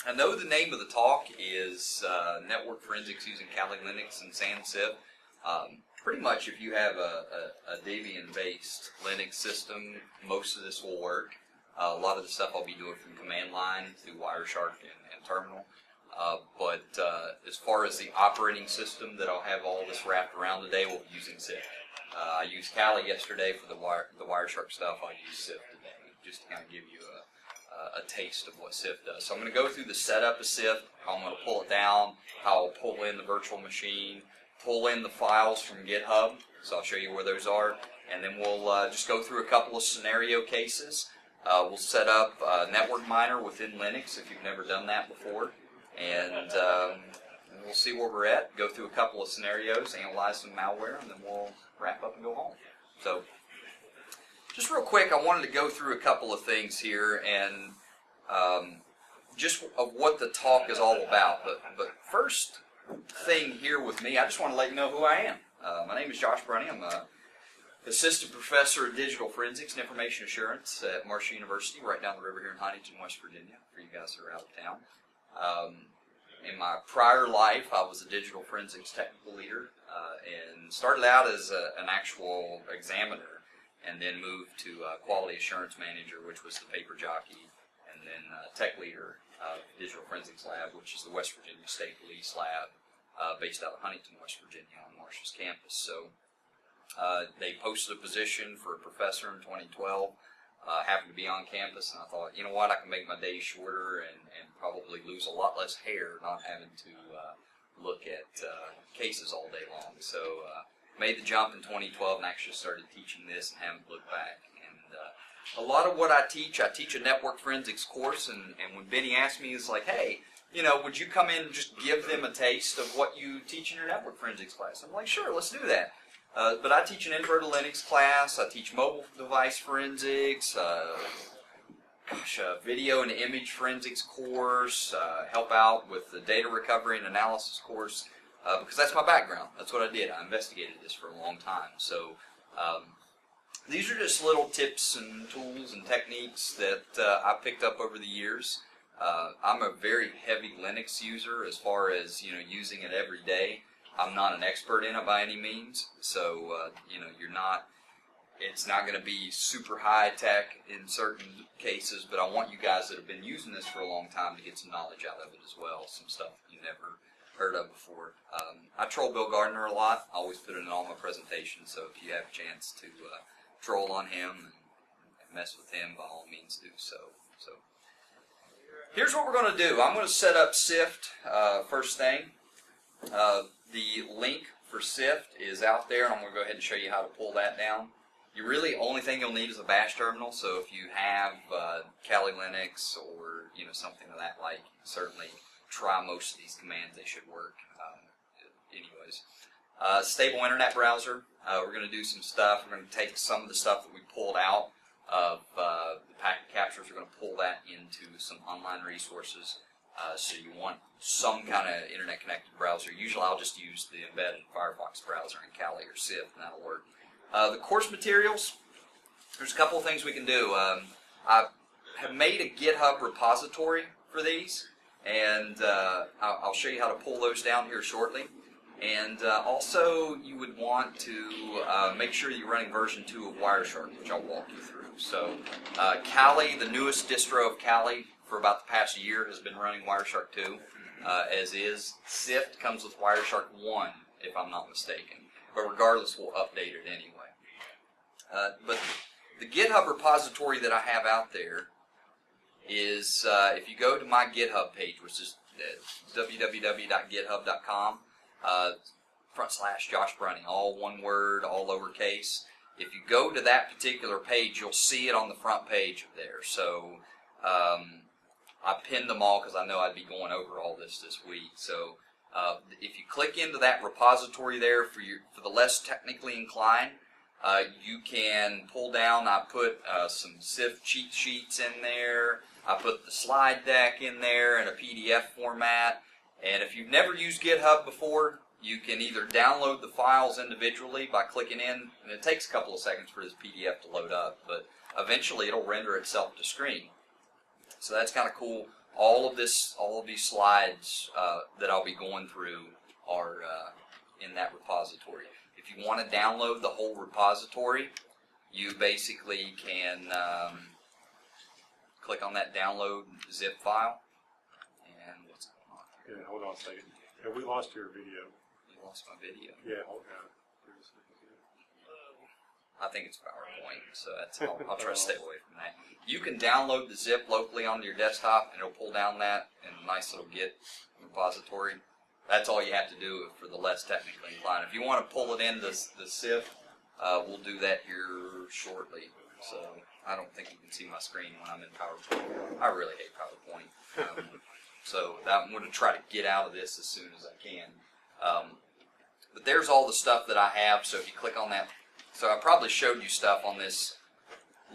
I know the name of the talk is Network Forensics using Kali Linux and SANS Sift. Pretty much if you have a Debian-based Linux system, most of this will work. A lot of the stuff I'll be doing from command line through wireshark and terminal. But as far as the operating system that I'll have all this wrapped around today, we'll be using Sift. I used Kali yesterday for the wireshark stuff. I'll use Sift today, just to kind of give you a taste of what Sift does. So I'm going to go through the setup of Sift, how I'm going to pull it down, how I'll pull in the virtual machine, pull in the files from GitHub, so I'll show you where those are, and then we'll just go through a couple of scenario cases. We'll set up a network miner within Linux if you've never done that before, and we'll see where we're at, go through a couple of scenarios, analyze some malware, and then we'll wrap up and go home. So, just real quick, I wanted to go through a couple of things here, and just of what the talk is all about. But first thing here with me, I just want to let you know who I am. My name is Josh Brunty. I'm an assistant professor of digital forensics and information assurance at Marshall University, right down the river here in Huntington, West Virginia, for you guys that are out of town. In my prior life, I was a digital forensics technical leader and started out as an actual examiner, and then moved to quality assurance manager, which was the paper jockey, and then tech leader of Digital Forensics Lab, which is the West Virginia State Police Lab, based out of Huntington, West Virginia, on Marshall's campus. So they posted a position for a professor in 2012. Happened to be on campus, and I thought, you know what, I can make my days shorter and probably lose a lot less hair not having to look at cases all day long. So made the jump in 2012 and actually started teaching this and haven't looked back. And a lot of what I teach a network forensics course, and when Benny asked me, he's like, hey, you know, would you come in and just give them a taste of what you teach in your network forensics class? I'm like, sure, let's do that. But I teach an Intro to Linux class, I teach mobile device forensics, a video and image forensics course, help out with the data recovery and analysis course, because that's my background. That's what I did. I investigated this for a long time. So these are just little tips and tools and techniques that I've picked up over the years. I'm a very heavy Linux user as far as, you know, using it every day. I'm not an expert in it by any means, so you know, it's not going to be super high tech in certain cases, but I want you guys that have been using this for a long time to get some knowledge out of it as well, some stuff you never heard of before. I troll Bill Gardner a lot. I always put it in all my presentations, so if you have a chance to troll on him and mess with him, by all means do so. So here's what we're going to do. I'm going to set up Sift first thing. The link for Sift is out there, and I'm going to go ahead and show you how to pull that down. You really, only thing you'll need is a bash terminal, so if you have Kali Linux or, you know, something of that like, certainly try most of these commands. They should work. Anyways, stable internet browser. We're going to do some stuff. We're going to take some of the stuff that we pulled out of the packet captures. We're going to pull that into some online resources. So you want some kind of internet-connected browser. Usually I'll just use the embedded Firefox browser in Kali or Sift, and that'll work. The course materials, there's a couple of things we can do. I have made a GitHub repository for these, and I'll show you how to pull those down here shortly. And also, you would want to make sure you're running version 2 of Wireshark, which I'll walk you through. So Kali, the newest distro of Kali, for about the past year, has been running Wireshark 2, as is. Sift comes with Wireshark 1, if I'm not mistaken. But regardless, we'll update it anyway. But the GitHub repository that I have out there is, if you go to my GitHub page, which is www.github.com, /Josh Brunty, all one word, all lowercase. If you go to that particular page, you'll see it on the front page of there. So I pinned them all because I know I'd be going over all this week. So if you click into that repository there for the less technically inclined, you can pull down. I put some Sift cheat sheets in there. I put the slide deck in there in a PDF format. And if you've never used GitHub before, you can either download the files individually by clicking in, and it takes a couple of seconds for this PDF to load up, but eventually it'll render itself to screen. So that's kind of cool all of these slides that I'll be going through are in that repository. If you want to download the whole repository, you basically can click on that download zip file. And what's going on here? Yeah, hold on a second. Yeah, we lost your video. You lost my video. Yeah, hold on. I think it's PowerPoint, so I'll try to stay away from that. You can download the zip locally onto your desktop, and it'll pull down that in a nice little Git repository. That's all you have to do for the less technically inclined. If you want to pull it into the Sift, we'll do that here shortly. So I don't think you can see my screen when I'm in PowerPoint. I really hate PowerPoint. So I'm going to try to get out of this as soon as I can. But there's all the stuff that I have, so if you click on that. So I probably showed you stuff on this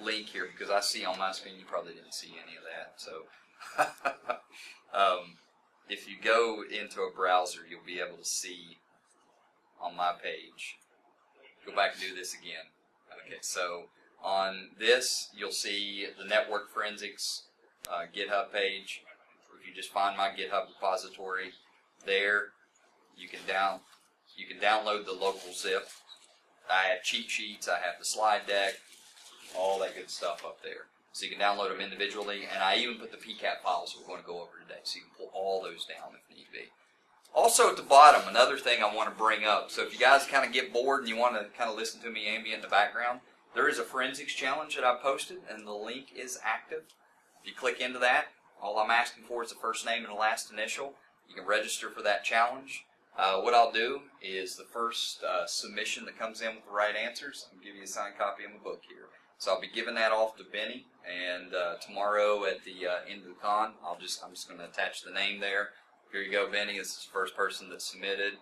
link here because I see on my screen you probably didn't see any of that. So if you go into a browser, you'll be able to see on my page. Go back and do this again. Okay, so on this, you'll see the Network Forensics GitHub page. If you just find my GitHub repository there, you can download the local zip. I have cheat sheets, I have the slide deck, all that good stuff up there. So you can download them individually, and I even put the PCAP files we're going to go over today, so you can pull all those down if need be. Also at the bottom, another thing I want to bring up, so if you guys kind of get bored and you want to kind of listen to me ambient in the background, there is a forensics challenge that I posted, and the link is active. If you click into that, all I'm asking for is the first name and the last initial. You can register for that challenge. What I'll do is the first submission that comes in with the right answers, I'm going to give you a signed copy of my book here. So I'll be giving that off to Benny, and tomorrow at the end of the con, I'm just going to attach the name there. Here you go, Benny. This is the first person that submitted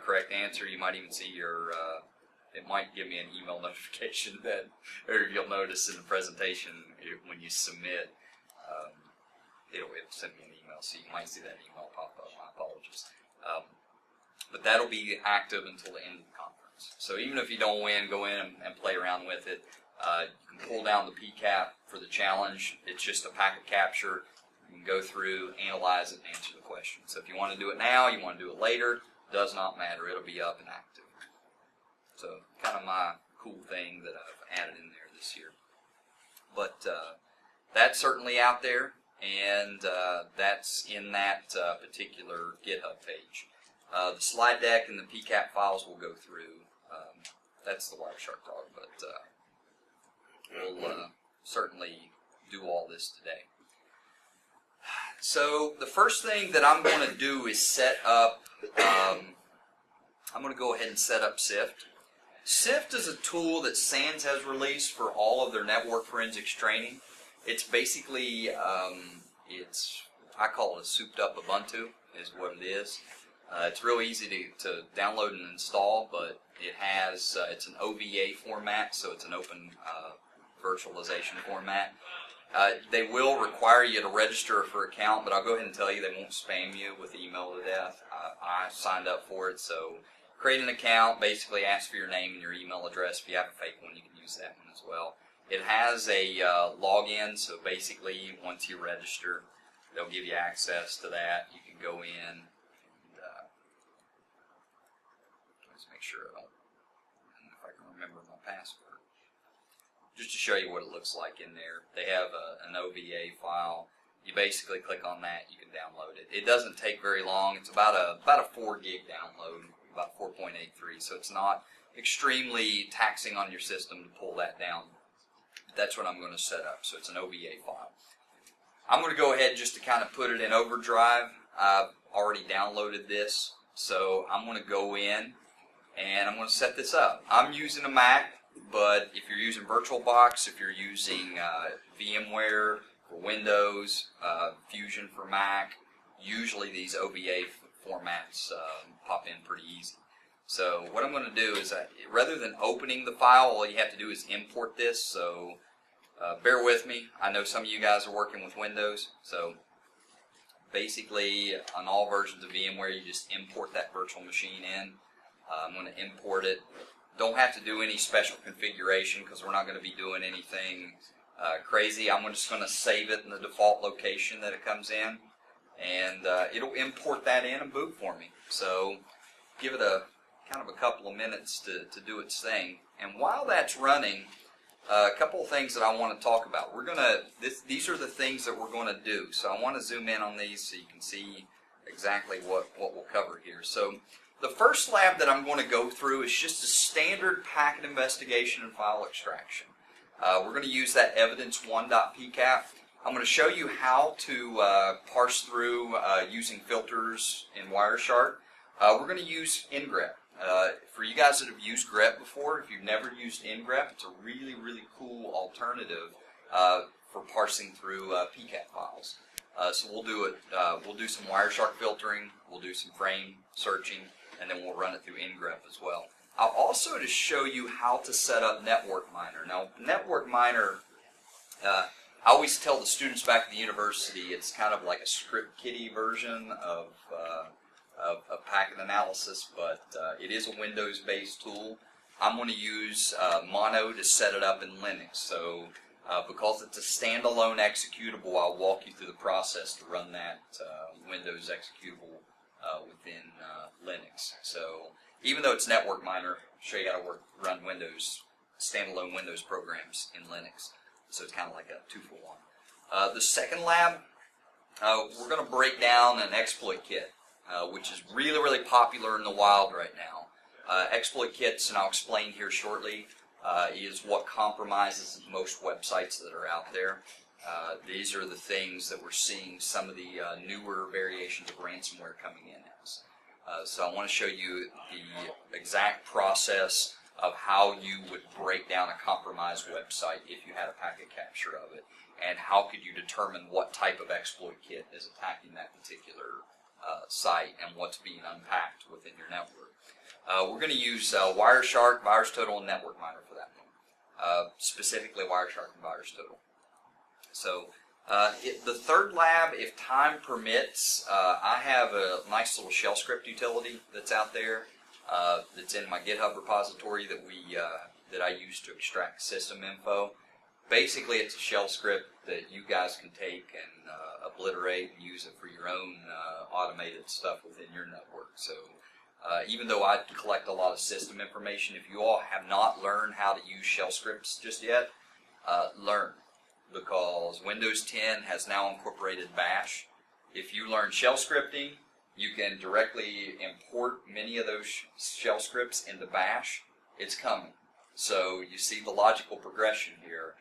correct answer. You might even see your. It might give me an email notification that, or you'll notice in the presentation when you submit, it'll send me an email. So you might see that email pop up. My apologies. But that'll be active until the end of the conference. So even if you don't win, go in and play around with it. You can pull down the PCAP for the challenge. It's just a packet capture. You can go through, analyze it, and answer the question. So if you want to do it now, you want to do it later, does not matter. It'll be up and active. So kind of my cool thing that I've added in there this year. But that's certainly out there, and that's in that particular GitHub page. The slide deck and the PCAP files we'll go through. That's the wireshark dog, but we'll certainly do all this today. So the first thing that I'm going to do is set up, I'm going to go ahead and set up Sift. Sift is a tool that SANS has released for all of their network forensics training. It's basically, I call it a souped up Ubuntu is what it is. It's real easy to download and install, but it has, it's an OVA format, so it's an open virtualization format. They will require you to register for an account, but I'll go ahead and tell you they won't spam you with email to death. I signed up for it, so create an account, basically ask for your name and your email address. If you have a fake one, you can use that one as well. It has a login, so basically once you register, they'll give you access to that. You can go in. Let's make sure I don't know if I can remember my password. Just to show you what it looks like in there. They have an OVA file. You basically click on that, you can download it. It doesn't take very long. It's about a 4 gig download, about 4.83, so it's not extremely taxing on your system to pull that down. That's what I'm going to set up, so it's an OVA file. I'm going to go ahead just to kind of put it in overdrive. I've already downloaded this, so I'm going to go in and I'm going to set this up. I'm using a Mac, but if you're using VirtualBox, if you're using VMware for Windows, Fusion for Mac, usually these OVA formats pop in pretty easy. So what I'm going to do is, rather than opening the file, all you have to do is import this. So bear with me. I know some of you guys are working with Windows. So basically, on all versions of VMware, you just import that virtual machine in. I'm going to import it. Don't have to do any special configuration because we're not going to be doing anything crazy. I'm just going to save it in the default location that it comes in, and it'll import that in and boot for me. So give it a kind of a couple of minutes to do its thing. And while that's running, a couple of things that I want to talk about. These are the things that we're going to do. So I want to zoom in on these so you can see exactly what we'll cover here. So the first lab that I'm going to go through is just a standard packet investigation and file extraction. We're going to use that evidence1.pcap. I'm going to show you how to parse through using filters in Wireshark. We're going to use encrypt. For you guys that have used grep before, if you've never used encrypt, it's a really, really cool alternative for parsing through PCAP files. So we'll do it. We'll do some Wireshark filtering. We'll do some frame searching, and then we'll run it through encrypt as well. I'll also to show you how to set up Network Miner. Now, Network Miner, I always tell the students back at the university, it's kind of like a script kiddie version of packet analysis, but it is a Windows-based tool. I'm going to use Mono to set it up in Linux. So because it's a standalone executable, I'll walk you through the process to run that Windows executable within Linux. So even though it's Network Miner, I'll show you how to run standalone Windows programs in Linux. So it's kind of like a 2-for-1. The second lab, we're going to break down an exploit kit, which is really, really popular in the wild right now. Exploit kits, and I'll explain here shortly, is what compromises most websites that are out there. These are the things that we're seeing some of the newer variations of ransomware coming in as. So I want to show you the exact process of how you would break down a compromised website if you had a packet capture of it, and how could you determine what type of exploit kit is attacking that particular site and what's being unpacked within your network. We're going to use Wireshark, VirusTotal, and Network Miner for that one. Specifically Wireshark and VirusTotal. So the third lab, if time permits, I have a nice little shell script utility that's out there that's in my GitHub repository that I use to extract system info. Basically, it's a shell script that you guys can take and obliterate and use it for your own automated stuff within your network. So even though I collect a lot of system information, if you all have not learned how to use shell scripts just yet, learn, because Windows 10 has now incorporated Bash. If you learn shell scripting, you can directly import many of those shell scripts into Bash. It's coming. So you see the logical progression here.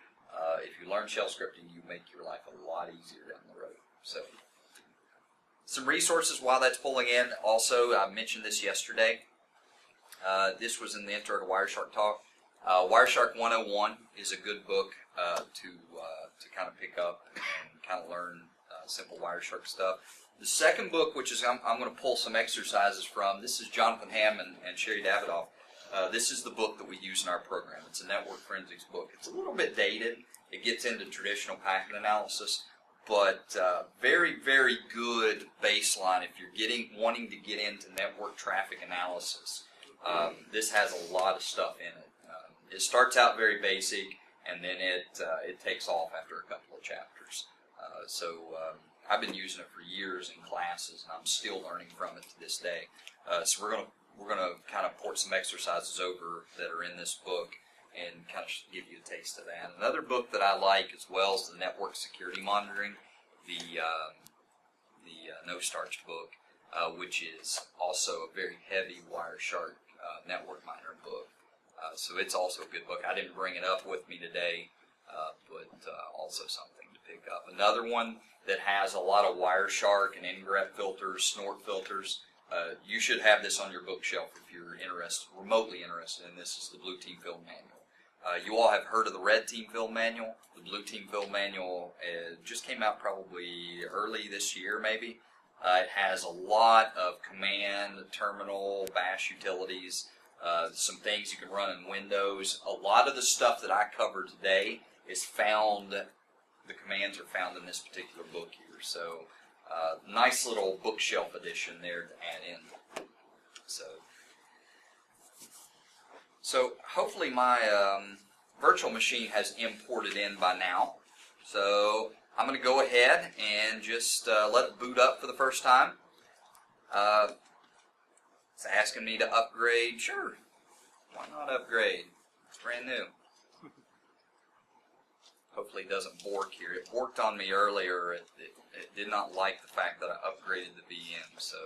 If you learn shell scripting, you make your life a lot easier down the road. So, some resources while that's pulling in. Also, I mentioned this yesterday. This was in the intro to Wireshark Talk. Wireshark 101 is a good book to kind of pick up and kind of learn simple Wireshark stuff. The second book, which is I'm going to pull some exercises from, this is Jonathan Hamm and Sherry Davidoff. This is the book that we use in our program. It's a network forensics book. It's a little bit dated. It gets into traditional packet analysis, but very, very good baseline if you're wanting to get into network traffic analysis. This has a lot of stuff in it. It starts out very basic, and then it takes off after a couple of chapters. I've been using it for years in classes, and I'm still learning from it to this day. So we're going to kind of port some exercises over that are in this book and kind of give you a taste of that. Another book that I like as well is the Network Security Monitoring, the No Starch book, which is also a very heavy Wireshark Network Miner book. So it's also a good book. I didn't bring it up with me today, but also something to pick up. Another one that has a lot of Wireshark and encrypt filters, snort filters. You should have this on your bookshelf if you're remotely interested in this. Is the Blue Team Field Manual. You all have heard of the Red Team Field Manual. The Blue Team Field Manual just came out probably early this year, maybe. It has a lot of command, terminal, bash utilities, some things you can run in Windows. A lot of the stuff that I covered today is found, the commands are found in this particular book here. So nice little bookshelf edition there to add in. So hopefully my virtual machine has imported in by now. So I'm going to go ahead and just let it boot up for the first time. It's asking me to upgrade. Sure, why not upgrade? It's brand new. Hopefully it doesn't bork here. It borked on me earlier. It did not like the fact that I upgraded the VM, so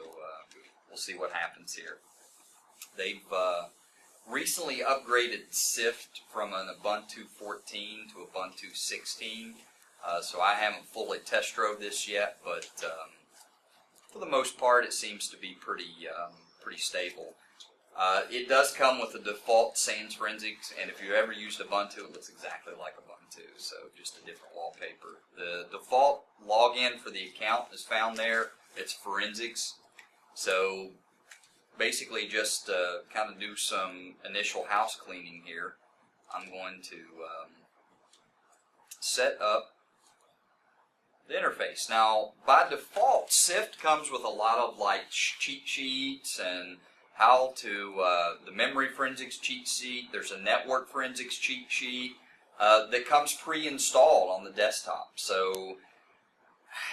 we'll see what happens here. They've recently upgraded Sift from an Ubuntu 14 to Ubuntu 16, so I haven't fully test drove this yet, but for the most part it seems to be pretty stable. It does come with the default SANS Forensics, and if you ever used Ubuntu, it looks exactly like Ubuntu, so just a different wallpaper. The default login for the account is found there. It's Forensics. So basically just kind of do some initial house cleaning here. I'm going to set up the interface. Now, by default, Sift comes with a lot of like cheat sheets and how to, the memory forensics cheat sheet. There's a network forensics cheat sheet that comes pre-installed on the desktop. So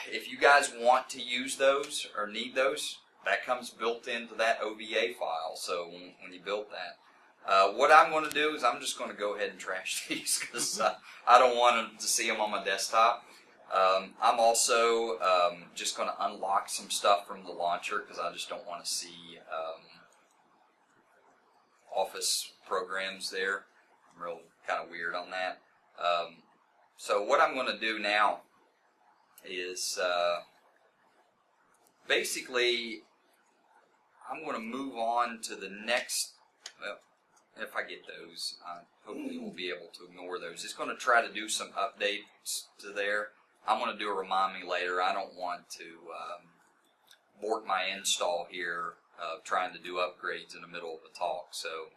if you guys want to use those or need those, that comes built into that OVA file. So when you build that, what I'm going to do is I'm just going to go ahead and trash these because I don't want to see them on my desktop. I'm also just going to unlock some stuff from the launcher because I just don't want to see Office programs there. I'm real kind of weird on that. So what I'm going to do now is basically I'm going to move on to the next, well, if I get those, hopefully we'll be able to ignore those. It's going to try to do some updates to there. I'm going to do a remind me later. I don't want to bork my install here trying to do upgrades in the middle of a talk. So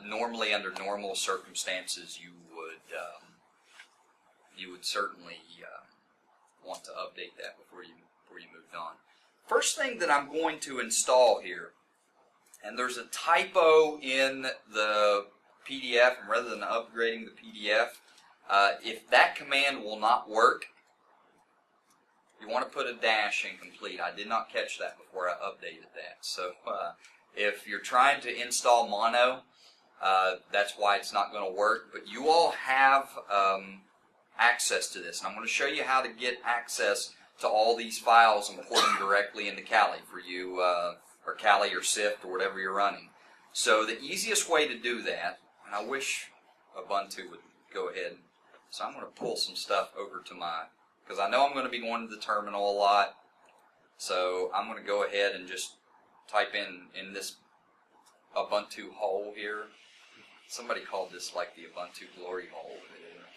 normally under normal circumstances you would certainly want to update that before you moved on. First thing that I'm going to install here, and there's a typo in the PDF, and rather than upgrading the PDF, if that command will not work, you want to put a dash in complete. I did not catch that before I updated that. So if you're trying to install Mono, that's why it's not going to work. But you all have access to this, and I'm going to show you how to get access to all these files and port them directly into Kali for you, or Kali or Sift or whatever you're running. So the easiest way to do that, and I wish Ubuntu would go ahead, so I'm going to pull some stuff over to my, because I know I'm going to be going to the terminal a lot, so I'm going to go ahead and just type in this Ubuntu hole here. Somebody called this like the Ubuntu glory hole.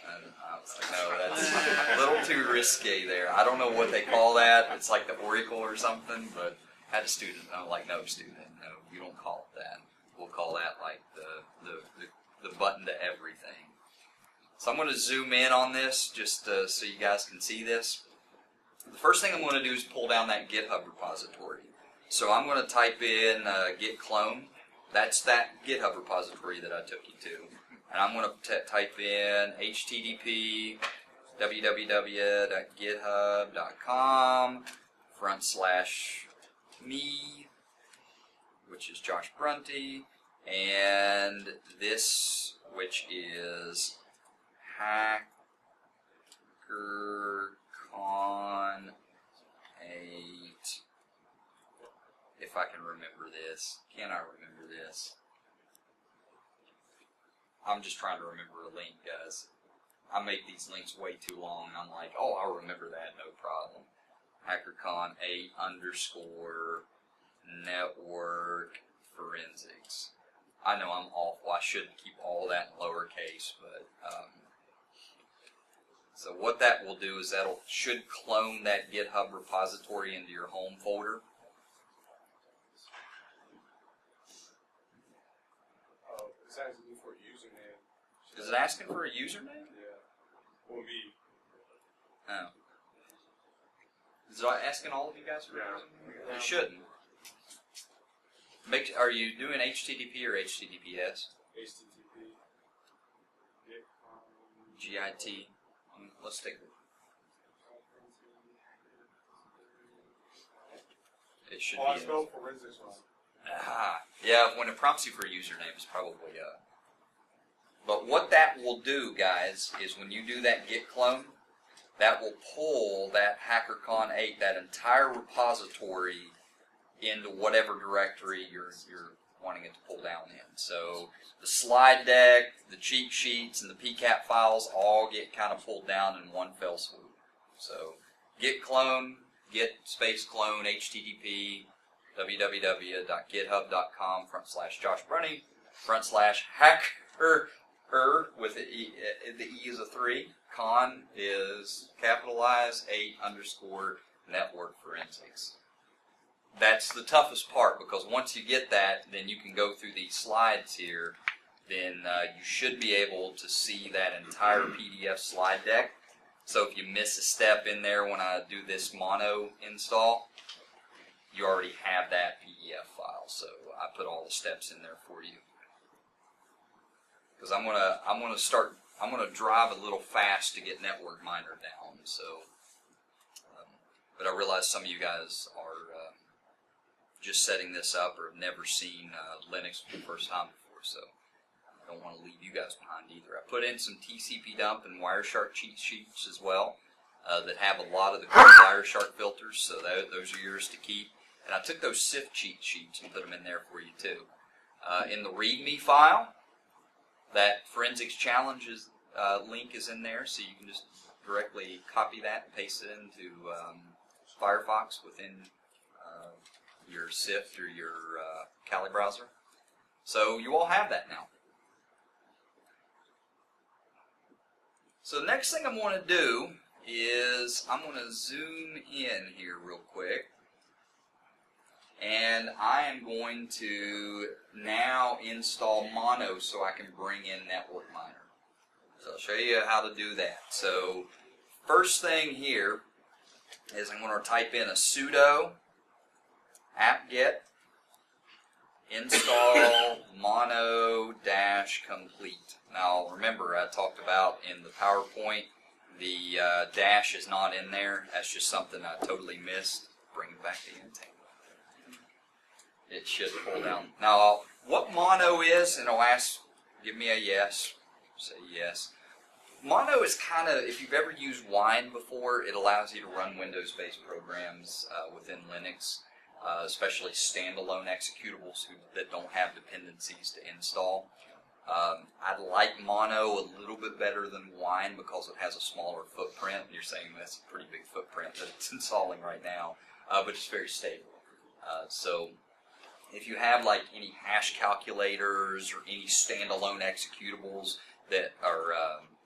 And I was like, no, that's a little too risky there. I don't know what they call that. It's like the Oracle or something, but I had a student, and I'm like, no, student, no, you don't call it that. We'll call that like the button to everything. So I'm going to zoom in on this just so you guys can see this. The first thing I'm going to do is pull down that GitHub repository. So I'm going to type in git clone. That's that GitHub repository that I took you to. And I'm going to type in http www.github.com/me, which is Josh Brunty, and this, which is HackerCon 8. If I can remember this. Can I remember this? I'm just trying to remember a link, guys. I make these links way too long, and I'm like, oh, I'll remember that, no problem. HackerCon 8_network forensics. I know I'm awful. I should keep all that in lowercase, but so what that will do is should clone that GitHub repository into your home folder. It's asking for a username. Is it asking for a username? Yeah. Or me. Oh. Is it asking all of you guys for a username? It shouldn't. Are you doing HTTP or HTTPS? HTTP. Yeah. GIT. Let's take it. It should Oh, I be. spelled forensics wrong. Yeah, when it prompts you for a username, it's probably But what that will do, guys, is when you do that git clone, that will pull that HackerCon8, that entire repository, into whatever directory you're wanting it to pull down in. So the slide deck, the cheat sheets, and the PCAP files all get kind of pulled down in one fell swoop. So git clone, git space clone, HTTP, www.github.com/Josh Brunty, /hacker with the E is a 3, con is capitalized, 8 _ network forensics. That's the toughest part, because once you get that, then you can go through these slides here. Then you should be able to see that entire PDF slide deck. So if you miss a step in there when I do this mono install, you already have that PDF file. So I put all the steps in there for you. Because I'm gonna drive a little fast to get Network Miner down. So, but I realize some of you guys are just setting this up or have never seen Linux for the first time before, so I don't want to leave you guys behind either. I put in some TCP dump and wireshark cheat sheets as well that have a lot of the cool wireshark filters, so those are yours to keep. And I took those Sift cheat sheets and put them in there for you too. In the README file, that Forensics Challenges link is in there, so you can just directly copy that and paste it into Firefox within your Sift or your Kali browser. So you all have that now. So the next thing I'm going to do is I'm going to zoom in here real quick. And I am going to now install Mono so I can bring in Network Miner. So I'll show you how to do that. So first thing here is I'm going to type in a sudo apt-get install mono-complete. Now remember, I talked about in the PowerPoint the dash is not in there. That's just something I totally missed. Bring it back to Intel. It should pull down. Now, what mono is, and it'll ask, give me a yes. Say yes. Mono is kind of, if you've ever used Wine before, it allows you to run Windows-based programs within Linux, especially standalone executables that don't have dependencies to install. I like Mono a little bit better than Wine because it has a smaller footprint. You're saying that's a pretty big footprint that it's installing right now, but it's very stable. So if you have like any hash calculators or any standalone executables that are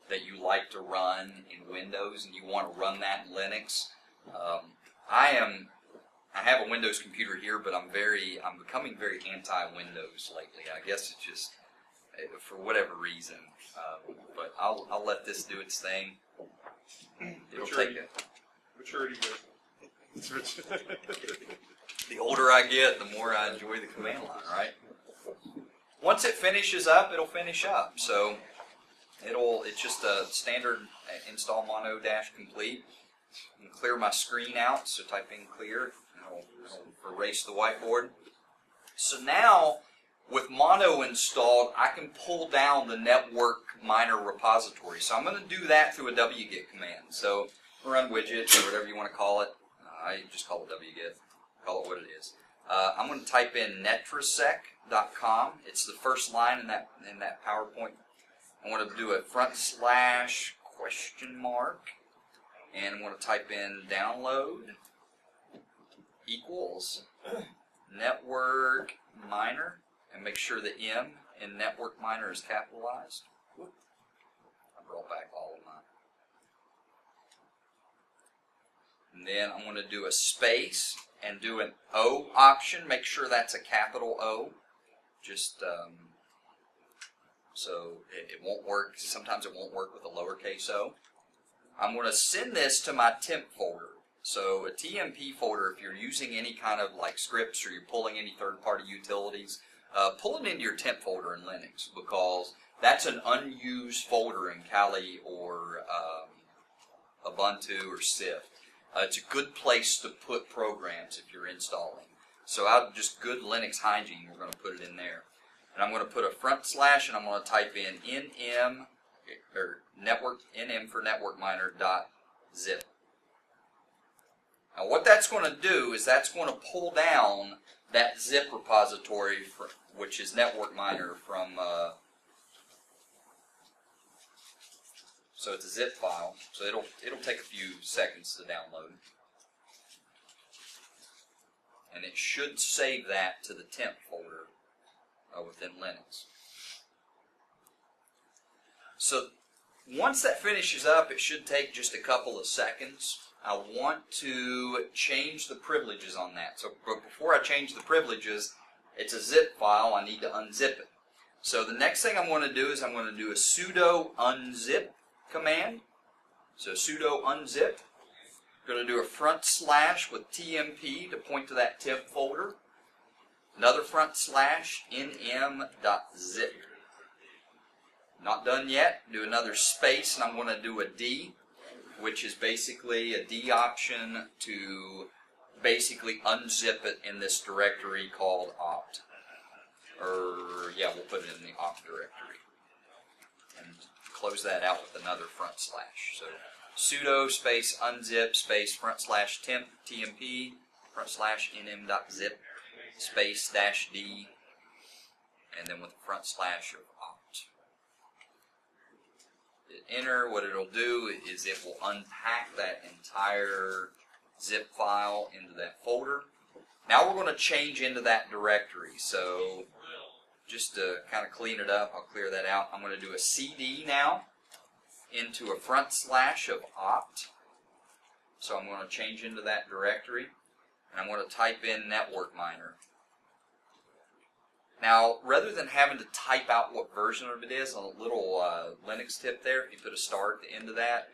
that you like to run in Windows and you want to run that in Linux, I have a Windows computer here, but I'm becoming very anti-Windows lately. I guess it's just for whatever reason, but I'll let this do its thing. It'll take it. Maturity goes. The older I get, the more I enjoy the command line, right? Once it finishes up, it'll finish up. So it's just a standard install mono-complete. I'm going to clear my screen out, so type in clear, and it'll erase the whiteboard. So now, with Mono installed, I can pull down the Network Miner repository. So I'm going to do that through a wget command. So run widget, or whatever you want to call it. I just call it wget. Call it what it is. I'm going to type in netrasec.com. It's the first line in that PowerPoint. I want to do a / and I'm going to type in download equals Network Miner, and make sure the M in Network Miner is capitalized. I brought back all of mine. And then I'm going to do a space and do an O option. Make sure that's a capital O. Just so it won't work. Sometimes it won't work with a lowercase o. I'm going to send this to my temp folder. So a TMP folder, if you're using any kind of like scripts or you're pulling any third-party utilities, pull it into your temp folder in Linux, because That's an unused folder in Kali or Ubuntu or Sift. It's a good place to put programs if you're installing. So out of just good Linux hygiene, we're going to put it in there. And I'm going to put a front slash, and I'm going to type in nm, or network, nm for network miner dot zip. Now what that's going to do is that's going to pull down that zip repository, which is network miner from, so it's a zip file, so it'll take a few seconds to download. And it should save that to the temp folder within Linux. So once that finishes up, it should take just a couple of seconds. I want to change the privileges on that. So but before I change the privileges, it's a zip file. I need to unzip it. So the next thing I'm going to do is I'm going to do a sudo unzip command. So sudo unzip. I'm going to do a front slash with tmp to point to that temp folder. Another front slash nm.zip. Not done yet. Do another space, and I'm going to do a D, which is basically a D option to basically unzip it in this directory called opt. Or, yeah, we'll put it in the opt directory. And close that out with another front slash. So sudo space unzip space front slash temp tmp front slash nm.zip space dash D, and then with the front slash of opt. Hit enter. What it'll do is it will unpack that entire zip file into that folder. Now we're going to change into that directory. So just to kind of clean it up, I'll clear that out. I'm going to do a CD now into a front slash of opt. So I'm going to change into that directory, and I'm going to type in network miner. Now, rather than having to type out what version of it is, a little Linux tip there, if you put a star at the end of that,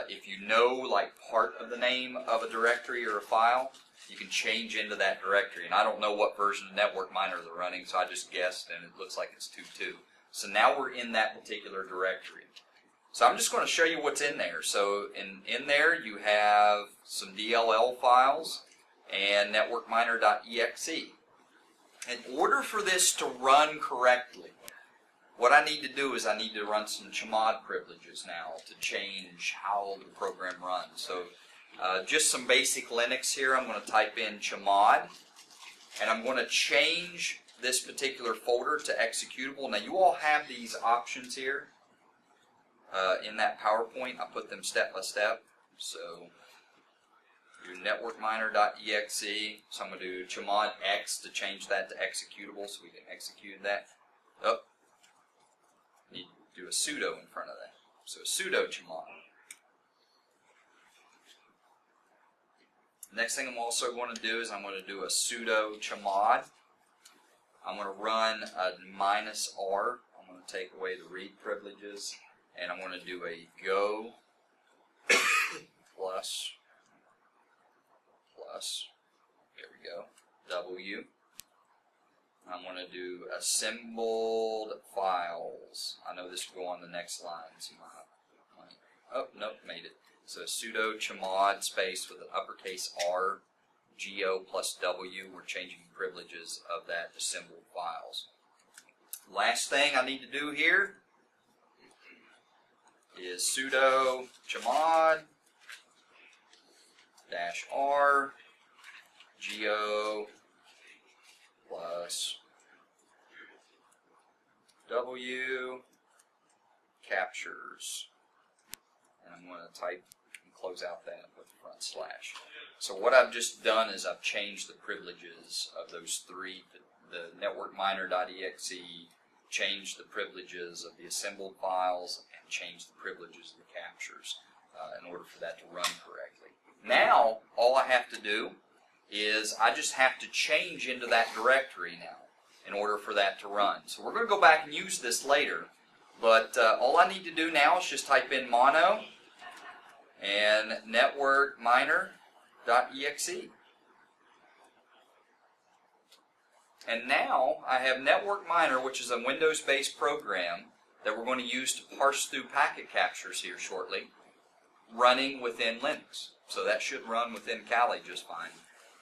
if you know like part of the name of a directory or a file, you can change into that directory. And I don't know what version of network miner they're running, so I just guessed, and it looks like it's 2.2. So now we're in that particular directory. So I'm just going to show you what's in there. So in there you have some DLL files and networkminer.exe. In order for this to run correctly, what I need to do is I need to run some chmod privileges now to change how the program runs. So just some basic Linux here. I'm going to type in chmod, and I'm going to change this particular folder to executable. Now you all have these options here in that PowerPoint. I put them step by step. So do networkminer.exe. So I'm going to do chmod x to change that to executable so we can execute that. Oh, need to do a sudo in front of that. So sudo chmod. Next thing I'm also going to do is I'm going to do a sudo chmod. I'm going to run a -r. I'm going to take away the read privileges, and I'm going to do a go plus, here we go, W. I'm going to do assembled files. I know this will go on the next line. So oh, nope, made it. So sudo chmod space with an uppercase R, go plus W. We're changing privileges of that assembled files. Last thing I need to do here is sudo chmod -r go plus W captures, and I'm going to type and close out that with the front slash. So what I've just done is I've changed the privileges of those three, the networkminer.exe, changed the privileges of the assembled files, and changed the privileges of the captures in order for that to run correctly. Now, all I have to do is I just have to change into that directory now in order for that to run. So we're going to go back and use this later, but all I need to do now is just type in mono and networkminer.exe. And now I have Network Miner, which is a Windows-based program that we're going to use to parse through packet captures here shortly, running within Linux. So that should run within Kali just fine.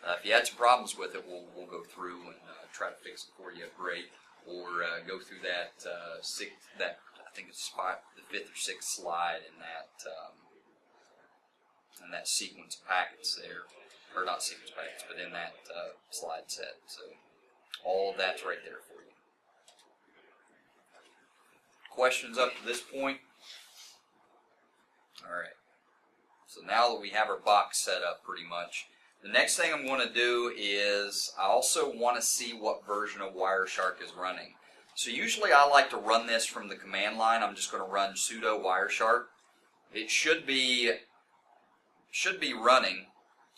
If you had some problems with it, we'll go through and try to fix it for you, great. Or go through that I think it's the 5th or 6th slide in that sequence of packets there, or not sequence packets, but in that slide set. So all of that's right there for you. Questions up to this point? All right. So now that we have our box set up pretty much, the next thing I'm going to do is I also want to see what version of Wireshark is running. So usually I like to run this from the command line. I'm just going to run sudo wireshark. It should be running,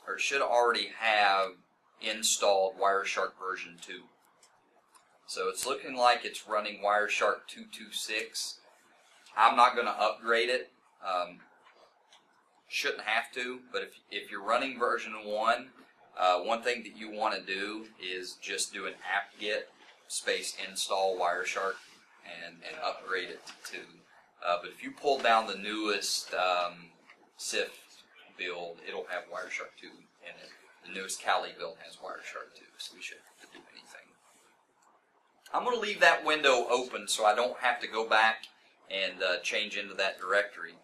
or it should already have installed Wireshark version 2. So it's looking like it's running Wireshark 2.2.6. I'm not going to upgrade it. Shouldn't have to, but if you're running version 1, one thing that you want to do is just do an apt-get space install Wireshark and upgrade it to 2. But if you pull down the newest Sift build, it'll have Wireshark 2 in it. The newest Kali build has Wireshark 2, so we shouldn't have to do anything. I'm going to leave that window open so I don't have to go back and change into that directory.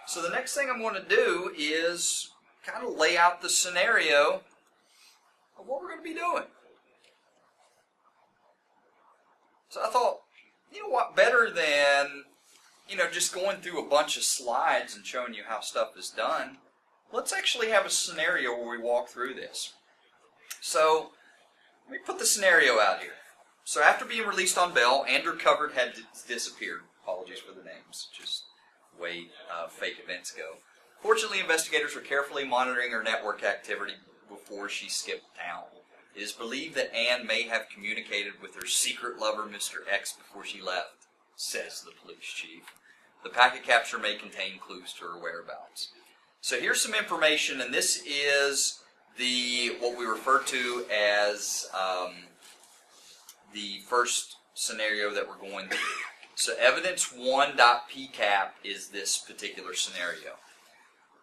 So the next thing I'm going to do is kind of lay out the scenario of what we're going to be doing. So I thought, you know what, better than, just going through a bunch of slides and showing you how stuff is done, let's actually have a scenario where we walk through this. So let me put the scenario out here. So after being released on Bell, andor covered had disappeared. Apologies for the names, just way fake events go. Fortunately, investigators were carefully monitoring her network activity before she skipped town. It is believed that Anne may have communicated with her secret lover, Mr. X, before she left, says the police chief. The packet capture may contain clues to her whereabouts. So here's some information, and this is what we refer to as the first scenario that we're going through. So evidence1.pcap is this particular scenario.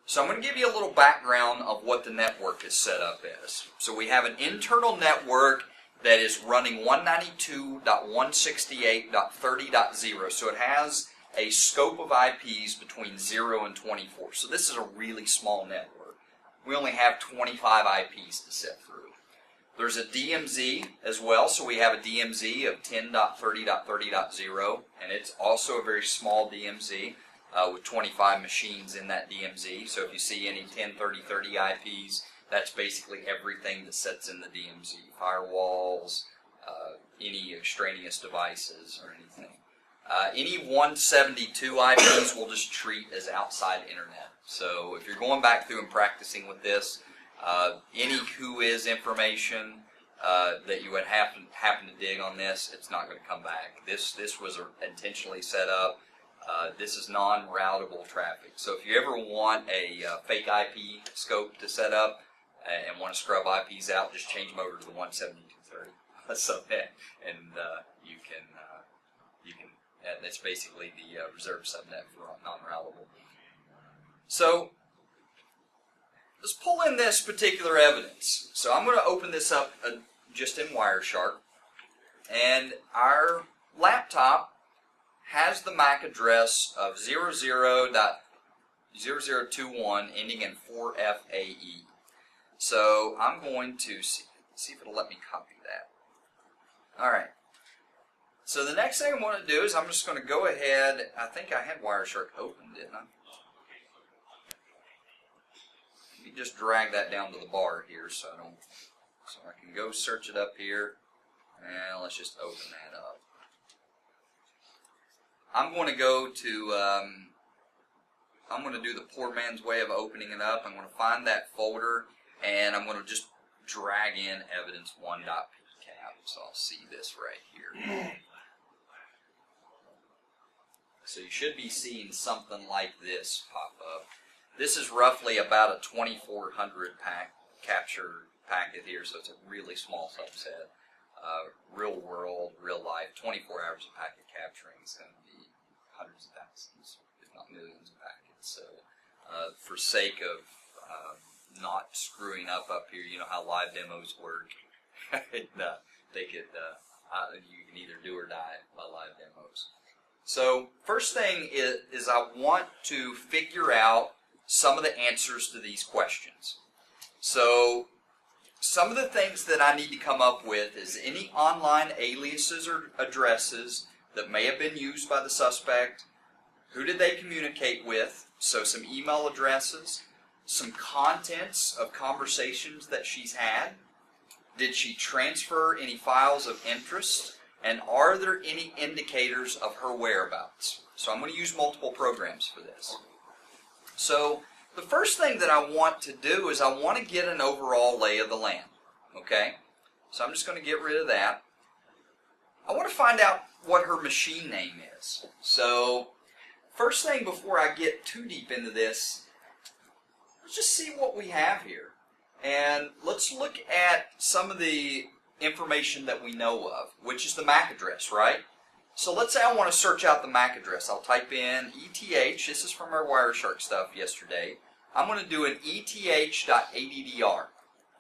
So I'm going to give you a little background of what the network is set up as. So we have an internal network that is running 192.168.30.0. So it has a scope of IPs between 0 and 24. So this is a really small network. We only have 25 IPs to set through. There's a DMZ as well, so we have a DMZ of 10.30.30.0, and it's also a very small DMZ with 25 machines in that DMZ. So if you see any 10.30.30 IPs, that's basically everything that sits in the DMZ. Firewalls, any extraneous devices or anything. Any 172 IPs we'll just treat as outside internet. So if you're going back through and practicing with this, any who-is information that you would happen to dig on this, it's not going to come back. This was intentionally set up. This is non-routable traffic. So if you ever want a fake IP scope to set up and want to scrub IPs out, just change them over to the 172.30 subnet, and you can. That's basically the reserved subnet for non-routable. So let's pull in this particular evidence. So I'm going to open this up just in Wireshark, and our laptop has the MAC address of 00.0021 ending in 4FAE. So I'm going to see if it'll let me copy that. All right. So the next thing I want to do is I'm just going to go ahead. I think I had Wireshark open, didn't I? Let me just drag that down to the bar here so I can go search it up here, and let's just open that up. I'm going to go to I'm going to do the poor man's way of opening it up. I'm going to find that folder, and I'm going to just drag in evidence1.pcap. So I'll see this right here. So you should be seeing something like this pop up. This is roughly about a 2400 capture packet here, so it's a really small subset. real world, real life, 24 hours of packet capturing is going to be hundreds of thousands, if not millions of packets. So for sake of not screwing up here, you know how live demos work. You can either do or die by live demos. So first thing is I want to figure out some of the answers to these questions. So some of the things that I need to come up with is any online aliases or addresses that may have been used by the suspect. Who did they communicate with? So some email addresses, some contents of conversations that she's had. Did she transfer any files of interest? And are there any indicators of her whereabouts? So I'm going to use multiple programs for this. So the first thing that I want to do is I want to get an overall lay of the land. Okay? So I'm just going to get rid of that. I want to find out what her machine name is. So first thing before I get too deep into this, let's just see what we have here. And let's look at some of the information that we know of, which is the MAC address, right? So let's say I want to search out the MAC address. I'll type in ETH. This is from our wireshark stuff yesterday. I'm going to do an ETH.addr,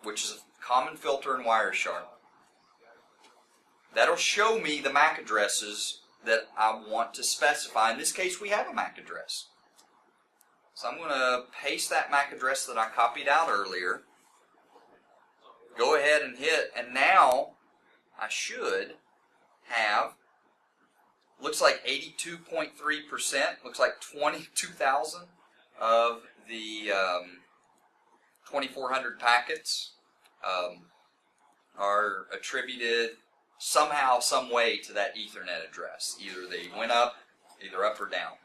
which is a common filter in wireshark. That'll show me the MAC addresses that I want to specify. In this case, we have a MAC address. So I'm going to paste that MAC address that I copied out earlier. Go ahead and hit, and now I should have, looks like 82.3%, looks like 22,000 of the 2,400 packets are attributed somehow, some way to that Ethernet address. Either they went up, either up or down.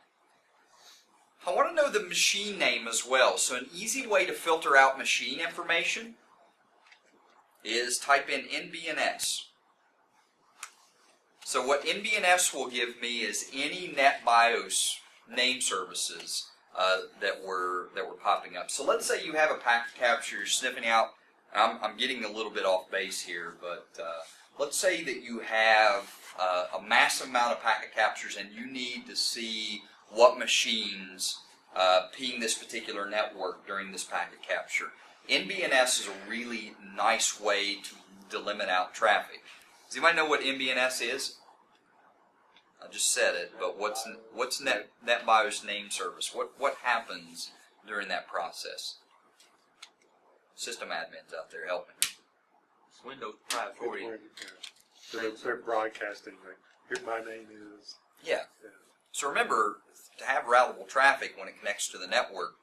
I want to know the machine name as well. So an easy way to filter out machine information is type in NBNS. So what NBNS will give me is any NetBIOS name services that were popping up. So let's say you have a packet capture, you're sniffing out. I'm getting a little bit off base here, but let's say that you have a massive amount of packet captures and you need to see what machines ping this particular network during this packet capture. NBNS is a really nice way to delimit out traffic. Does anybody know what NBNS is? I just said it, but what's NetBIOS name service? What happens during that process? System admins out there helping. Windows Private 40. So they're broadcasting. Like, here my name is. Yeah. So remember, to have routable traffic when it connects to the network,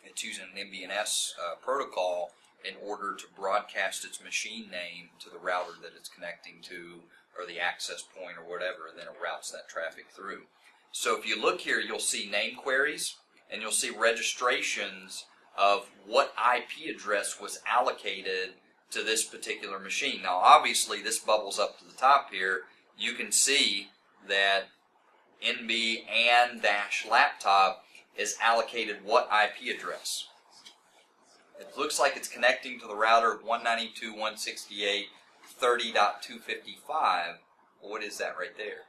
it's using an NBNS protocol in order to broadcast its machine name to the router that it's connecting to, or the access point or whatever, and then it routes that traffic through. So if you look here, you'll see name queries, and you'll see registrations of what IP address was allocated to this particular machine. Now obviously this bubbles up to the top here. You can see that NB and -laptop is allocated what IP address. It looks like it's connecting to the router 192.168.30.255. What is that right there?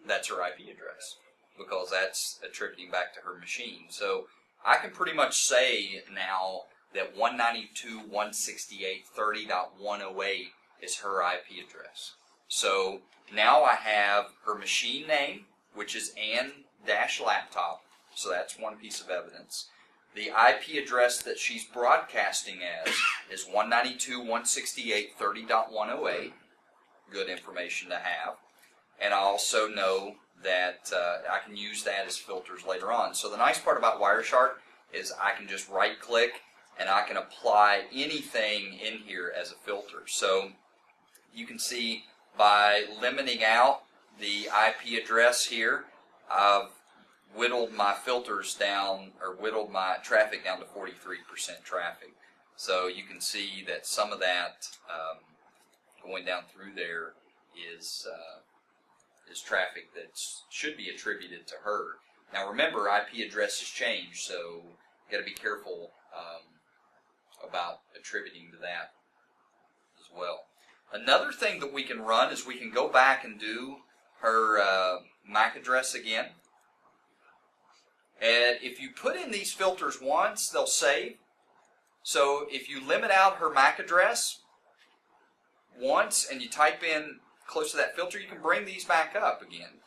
That's her IP address, because that's attributing back to her machine. So I can pretty much say now that 192.168.30.108 is her IP address. So now I have her machine name, which is and-laptop, so that's one piece of evidence. The IP address that she's broadcasting as is 192.168.30.108, good information to have. And I also know that I can use that as filters later on. So the nice part about Wireshark is I can just right-click and I can apply anything in here as a filter. So you can see by limiting out the IP address here, I've whittled my filters down, or whittled my traffic down to 43% traffic. So you can see that some of that going down through there is traffic that should be attributed to her. Now remember, IP addresses change, so you got to be careful about attributing to that well. Another thing that we can run is we can go back and do her MAC address again. And if you put in these filters once, they'll save. So if you limit out her MAC address once and you type in close to that filter, you can bring these back up again.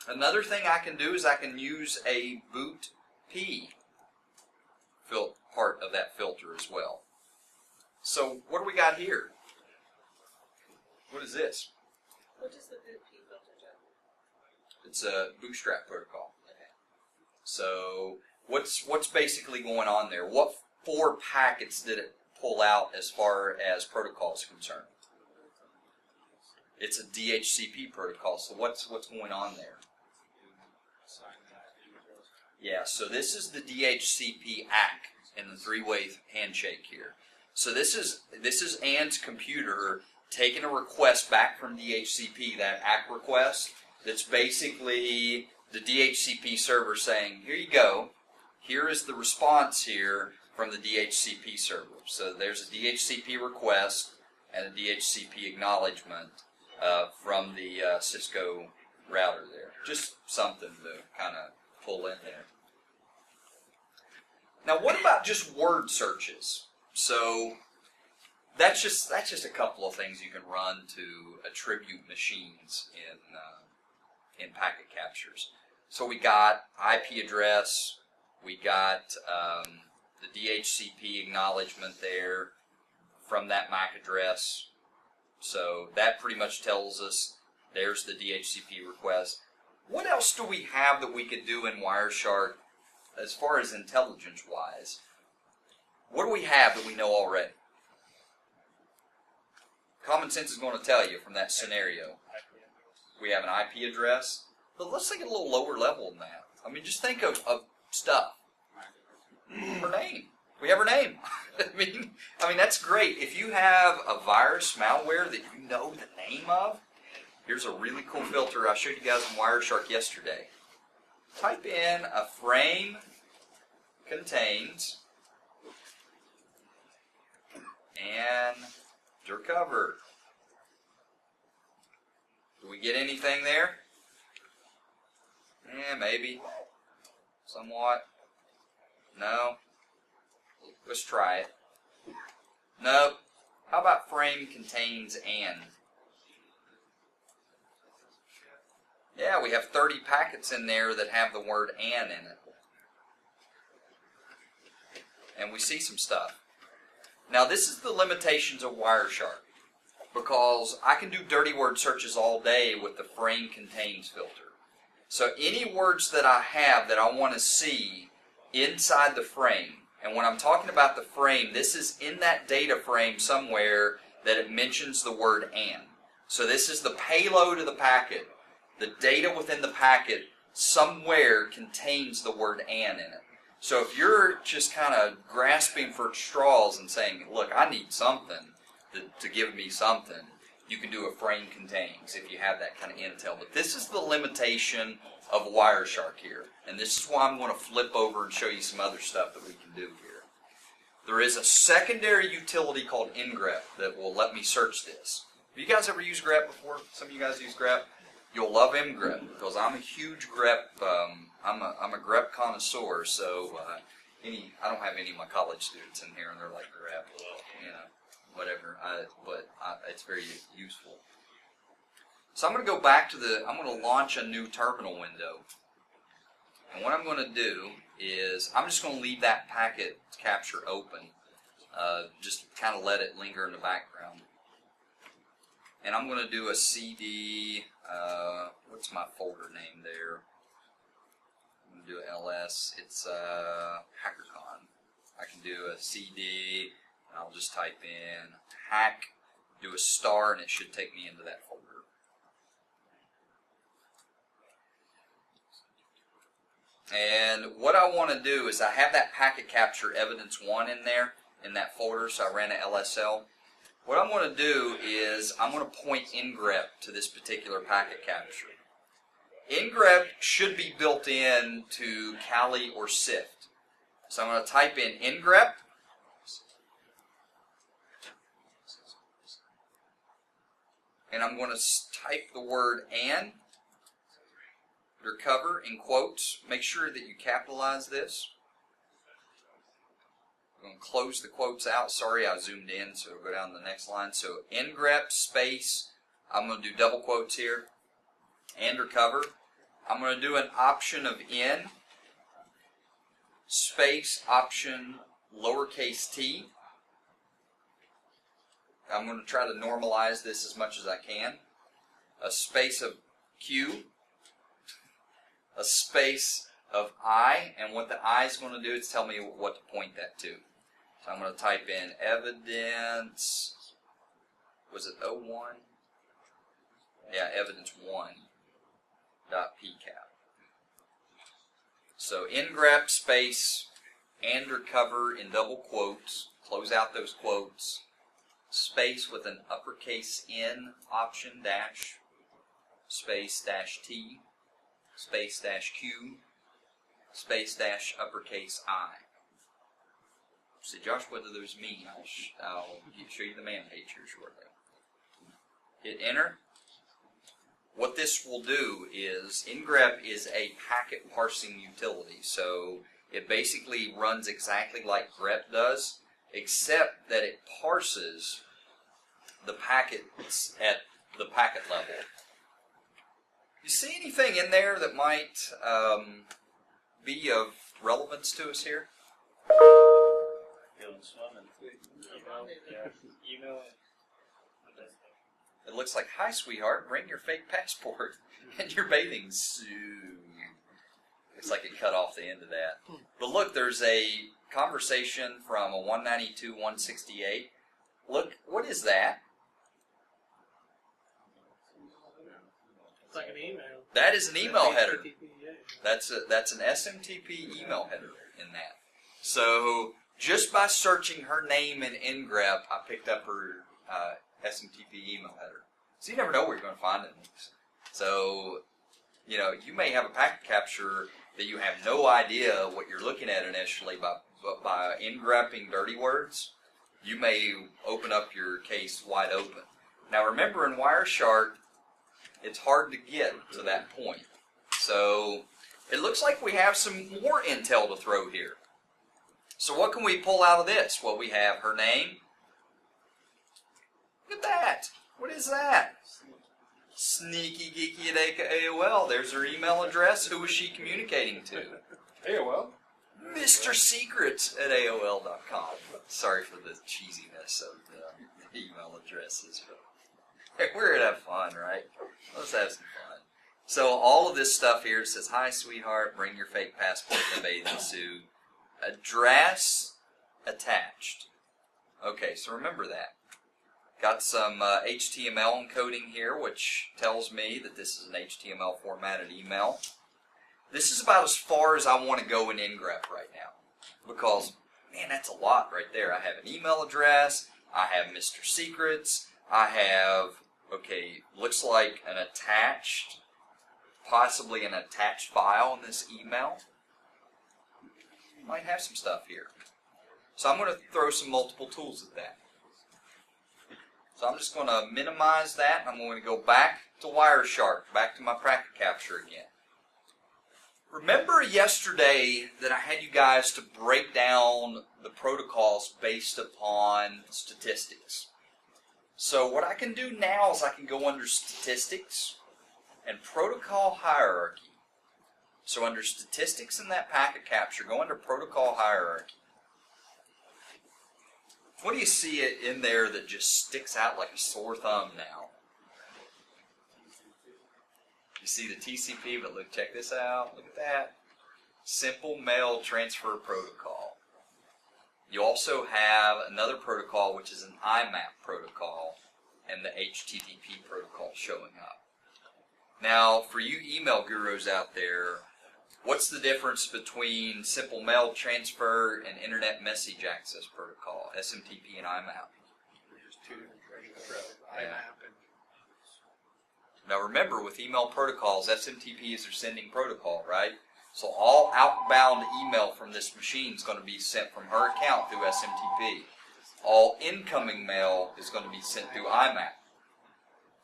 Another thing I can do is I can use a boot P part of that filter as well. So what do we got here? What is this? What does the boot P filter do? It's a bootstrap protocol. Okay. So what's basically going on there? What 4 packets did it pull out as far as protocol is concerned? It's a DHCP protocol. So what's going on there? Yeah, so this is the DHCP ACK in the 3-way handshake here. So this is Ann's computer taking a request back from DHCP, that ACK request, that's basically the DHCP server saying, here you go, here is the response here from the DHCP server. So there's a DHCP request and a DHCP acknowledgement from the Cisco router there. Just something to kind of pull in there. Now, what about just word searches? So that's just a couple of things you can run to attribute machines in packet captures. So we got IP address, we got the DHCP acknowledgement there from that MAC address. So that pretty much tells us there's the DHCP request. What else do we have that we could do in Wireshark as far as intelligence-wise? What do we have that we know already? Common sense is going to tell you from that scenario. We have an IP address, but let's take it a little lower level than that. I mean, just think of stuff. Her name. We have her name. I mean, that's great. If you have a virus, malware that you know the name of, here's a really cool filter I showed you guys in Wireshark yesterday. Type in a frame contains andor cover. Do we get anything there? Yeah, maybe. Somewhat. No. Let's try it. Nope. How about frame contains and? Yeah, we have 30 packets in there that have the word "and" in it. And we see some stuff. Now, this is the limitations of Wireshark, because I can do dirty word searches all day with the frame contains filter. So any words that I have that I want to see inside the frame, and when I'm talking about the frame, this is in that data frame somewhere that it mentions the word "and." So this is the payload of the packet. The data within the packet somewhere contains the word "and" in it. So if you're just kind of grasping for straws and saying, look, I need something to give me something, you can do a frame contains if you have that kind of intel. But this is the limitation of Wireshark here. And this is why I'm going to flip over and show you some other stuff that we can do here. There is a secondary utility called encrypt that will let me search this. Have you guys ever used grep before? Some of you guys use grep? You'll love encrypt because I'm a huge grep. I'm a grep connoisseur. So I don't have any of my college students in here, and they're like grep, whatever. It's very useful. So I'm going to go back to I'm going to launch a new terminal window, and what I'm going to do is I'm just going to leave that packet capture open, just kind of let it linger in the background. And I'm going to do a CD, what's my folder name there? I'm going to do an LS, it's HackerCon. I can do a CD, and I'll just type in hack, do a star, and it should take me into that folder. And what I want to do is I have that packet capture evidence 1 in there, in that folder, so I ran an LSL. What I'm going to do is I'm going to point encrypt to this particular packet capture. Encrypt should be built in to Kali or Sift. So I'm going to type in encrypt. and I'm going to type the word and undercover in quotes. Make sure that you capitalize this. I'm going to close the quotes out. Sorry, I zoomed in, so it'll go down to the next line. So encrypt space, I'm going to do double quotes here, undercover. I'm going to do an option of n space option lowercase t. I'm going to try to normalize this as much as I can. A space of q, a space of I, and what the I is going to do is tell me what to point that to. So I'm going to type in evidence, was it 01? Yeah, evidence1 dot pcap. So ngrep space undercover in double quotes, close out those quotes, space with an uppercase N option dash, space dash T, space dash Q, space dash uppercase I. So Josh, what do those mean? I'll show you the man page here shortly. Hit enter. What this will do is, ngrep is a packet parsing utility, so it basically runs exactly like grep does, except that it parses the packets at the packet level. You see anything in there that might be of relevance to us here? Going swimming. Email. It looks like, hi sweetheart, bring your fake passport and your bathing suit. Looks like it cut off the end of that. But look, there's a conversation from a 192.168. Look, what is that? It's like an email. That is an email header. HTTP, yeah. That's an SMTP email header in that. So just by searching her name in ngrep, I picked up her SMTP email header. So you never know where you're going to find it. So, you know, you may have a packet capture that you have no idea what you're looking at initially, but by ngrepping dirty words, you may open up your case wide open. Now remember, in Wireshark, it's hard to get to that point. So it looks like we have some more intel to throw here. So what can we pull out of this? Well, we have her name. Look at that. What is that? Sneaky geeky at AOL. There's her email address. Who was she communicating to? AOL. Mr. Secrets at AOL.com. Sorry for the cheesiness of the email addresses. But we're going to have fun, right? Let's have some fun. So all of this stuff here says, hi, sweetheart, bring your fake passport and bathing suit. Address attached. Okay, so remember that. Got some HTML encoding here, which tells me that this is an HTML formatted email. This is about as far as I want to go in ngrep right now. Because, man, that's a lot right there. I have an email address. I have Mr. Secrets. I have, okay, looks like an attached, possibly an attached file in this email. Might have some stuff here. So I'm going to throw some multiple tools at that. So I'm just going to minimize that, and I'm going to go back to Wireshark, back to my packet capture again. Remember yesterday that I had you guys to break down the protocols based upon statistics. So what I can do now is I can go under statistics and protocol hierarchy. So under statistics in that packet capture, go under protocol hierarchy. What do you see in there that just sticks out like a sore thumb now? You see the TCP, but look, check this out. Look at that. Simple Mail Transfer Protocol. You also have another protocol, which is an IMAP protocol, and the HTTP protocol showing up. Now, for you email gurus out there, what's the difference between Simple Mail Transfer and Internet Message Access Protocol, SMTP and IMAP? There's two different versions. IMAP and Now remember, with email protocols, SMTP is their sending protocol, right? So all outbound email from this machine is going to be sent from her account through SMTP. All incoming mail is going to be sent through IMAP.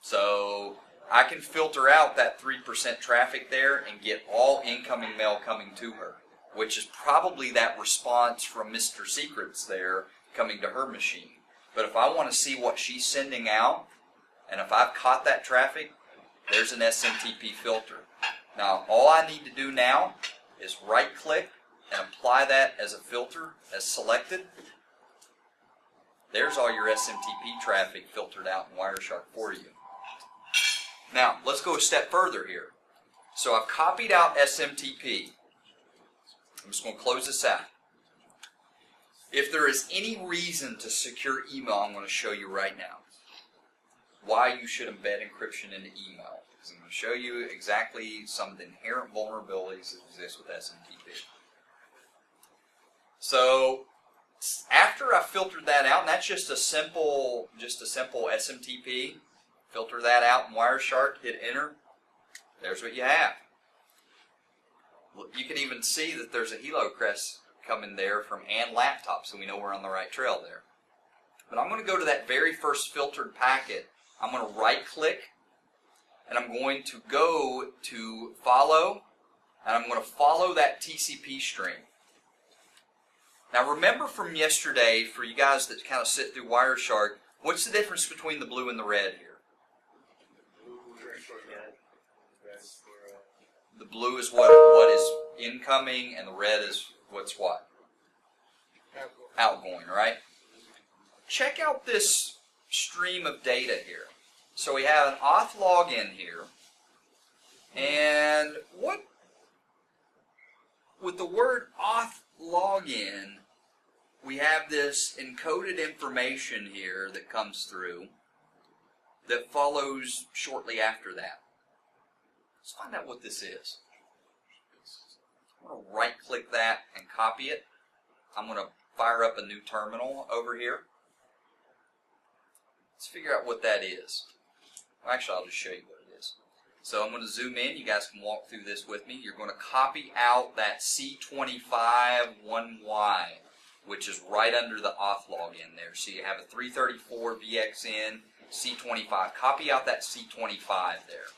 So I can filter out that 3% traffic there and get all incoming mail coming to her, which is probably that response from Mr. Secrets there coming to her machine. But if I want to see what she's sending out, and if I've caught that traffic, there's an SMTP filter. Now, all I need to do now is right-click and apply that as a filter, as selected. There's all your SMTP traffic filtered out in Wireshark for you. Now, let's go a step further here. So I've copied out SMTP. I'm just going to close this out. If there is any reason to secure email, I'm going to show you right now why you should embed encryption into email. Because I'm going to show you exactly some of the inherent vulnerabilities that exist with SMTP. So after I filtered that out, and that's just a simple SMTP, filter that out in Wireshark, hit enter, there's what you have. You can even see that there's a Hilo crest coming there from and laptop, so we know we're on the right trail there. But I'm going to go to that very first filtered packet. I'm going to right click, and I'm going to go to follow, and I'm going to follow that TCP string. Now remember from yesterday, for you guys that kind of sit through Wireshark, what's the difference between the blue and the red here? The blue is what is incoming, and the red is what's what? Outgoing, right? Check out this stream of data here. So we have an auth login here, and what with the word auth login, we have this encoded information here that comes through that follows shortly after that. Let's find out what this is. I'm going to right click that and copy it. I'm going to fire up a new terminal over here. Let's figure out what that is. Well, actually, I'll just show you what it is. So I'm going to zoom in. You guys can walk through this with me. You're going to copy out that C251Y, which is right under the auth login there. So you have a 334 VXN C25. Copy out that C25 there.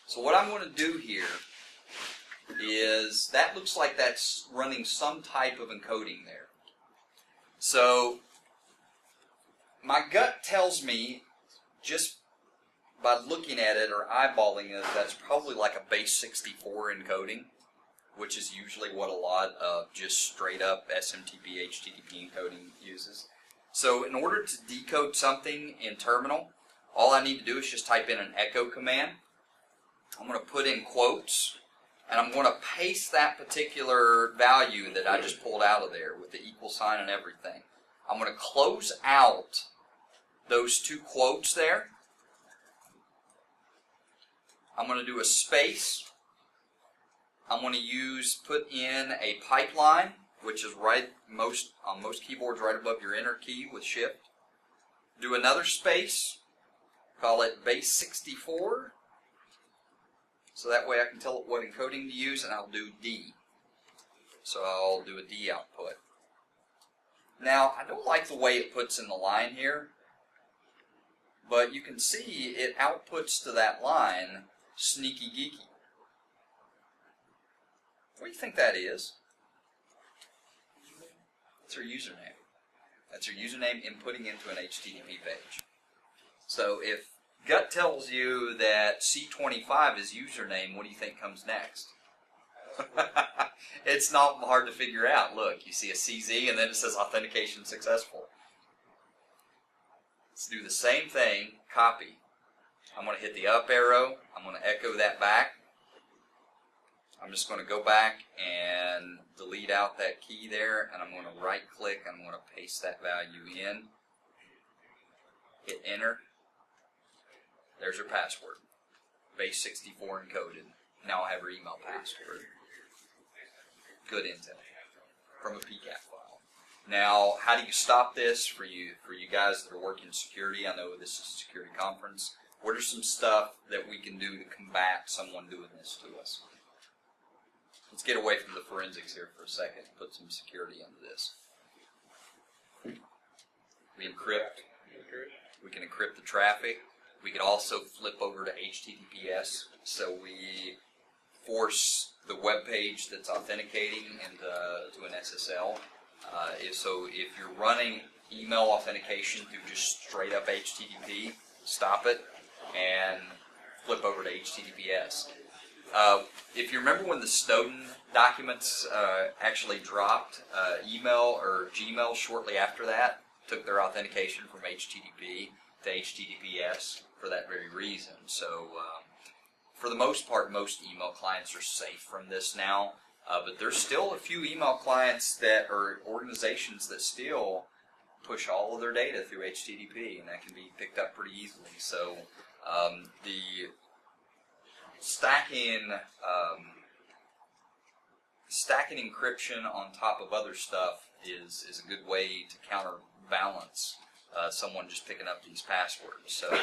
So what I'm going to do here is, that looks like that's running some type of encoding there. So my gut tells me, just by looking at it or eyeballing it, that's probably like a base 64 encoding, which is usually what a lot of just straight up SMTP, HTTP encoding uses. So in order to decode something in terminal, all I need to do is just type in an echo command. I'm going to put in quotes, and I'm going to paste that particular value that I just pulled out of there with the equal sign and everything. I'm going to close out those two quotes there. I'm going to do a space. I'm going to put in a pipeline, which is right on most keyboards right above your enter key with Shift. Do another space. Call it base 64. So that way I can tell it what encoding to use, and I'll do D. So I'll do a D output. Now, I don't like the way it puts in the line here, but you can see it outputs to that line sneaky geeky. What do you think that is? That's her username. That's her username inputting into an HTTP page. So if gut tells you that C25 is username, what do you think comes next? It's not hard to figure out. Look, you see a CZ and then it says authentication successful. Let's do the same thing, copy. I'm going to hit the up arrow. I'm going to echo that back. I'm just going to go back and delete out that key there, and I'm going to right click and I'm going to paste that value in. Hit enter. There's her password. Base 64 encoded. Now I have her email password. Good intel from a PCAP file. Now, how do you stop this for you guys that are working security? I know this is a security conference. What are some stuff that we can do to combat someone doing this to us? Let's get away from the forensics here for a second and put some security into this. We encrypt. We can encrypt the traffic. We can also flip over to HTTPS. So we force the web page that's authenticating into an SSL. If you're running email authentication through just straight up HTTP, stop it and flip over to HTTPS. If you remember when the Snowden documents actually dropped, email or Gmail shortly after that took their authentication from HTTP to HTTPS for that very reason. So for the most part, most email clients are safe from this now, but there's still a few email clients that are organizations that still push all of their data through HTTP, and that can be picked up pretty easily. So the stacking encryption on top of other stuff is a good way to counterbalance someone just picking up these passwords. So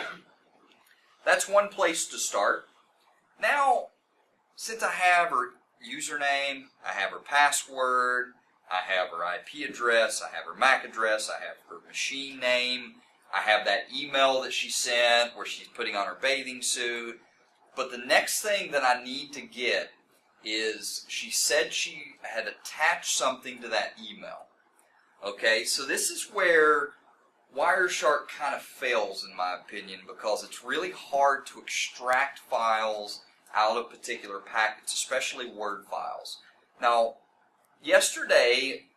that's one place to start. Now, since I have her username, I have her password, I have her IP address, I have her MAC address, I have her machine name, I have that email that she sent where she's putting on her bathing suit. But the next thing that I need to get is she said she had attached something to that email. Okay, so this is where Wireshark kind of fails, in my opinion, because it's really hard to extract files out of particular packets, especially Word files. Now, yesterday,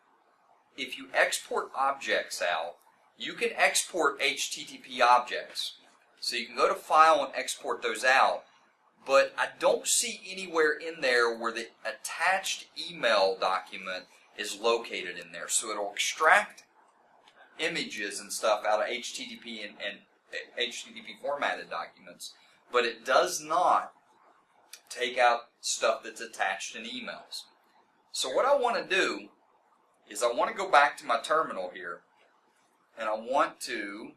if you export objects out, you can export HTTP objects. So you can go to File and export those out, but I don't see anywhere in there where the attached email document is located in there. So it'll extract images and stuff out of HTTP and HTTP formatted documents, but it does not take out stuff that's attached in emails. So what I want to do is I want to go back to my terminal here, and I want to,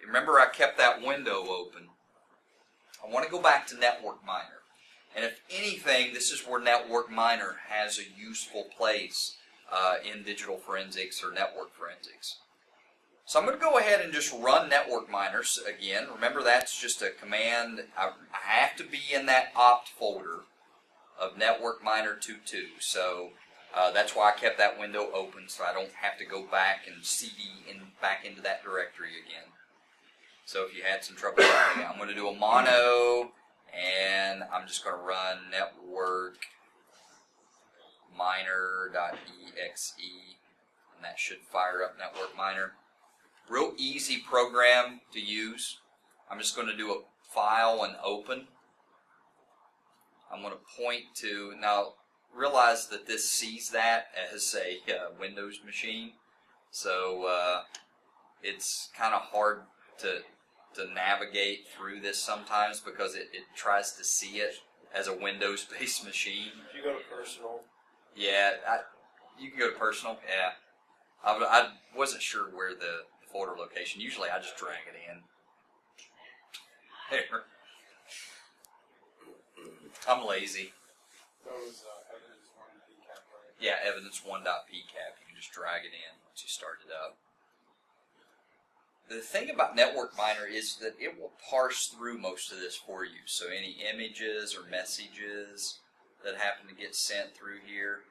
remember I kept that window open. I want to go back to Network Miner. And if anything, this is where Network Miner has a useful place in digital forensics or network forensics. So I'm going to go ahead and just run Network Miners again. Remember, that's just a command. I have to be in that opt folder of Network Miner 2.2. So that's why I kept that window open, so I don't have to go back and CD back into that directory again. So if you had some trouble, I'm going to do a mono, and I'm just going to run network miner.exe, and that should fire up Network Miner. Real easy program to use. I'm just going to do a file and open. I'm going to point to, now realize that this sees that as a Windows machine, so it's kind of hard to navigate through this sometimes because it tries to see it as a Windows-based machine. If you go to personal. Yeah, you can go to personal, yeah. I wasn't sure where the folder location. Usually I just drag it in. There. I'm lazy. Those evidence 1 PCAP, right? Yeah, evidence 1.pcap. You can just drag it in once you start it up. The thing about Network Miner is that it will parse through most of this for you. So any images or messages that happen to get sent through here,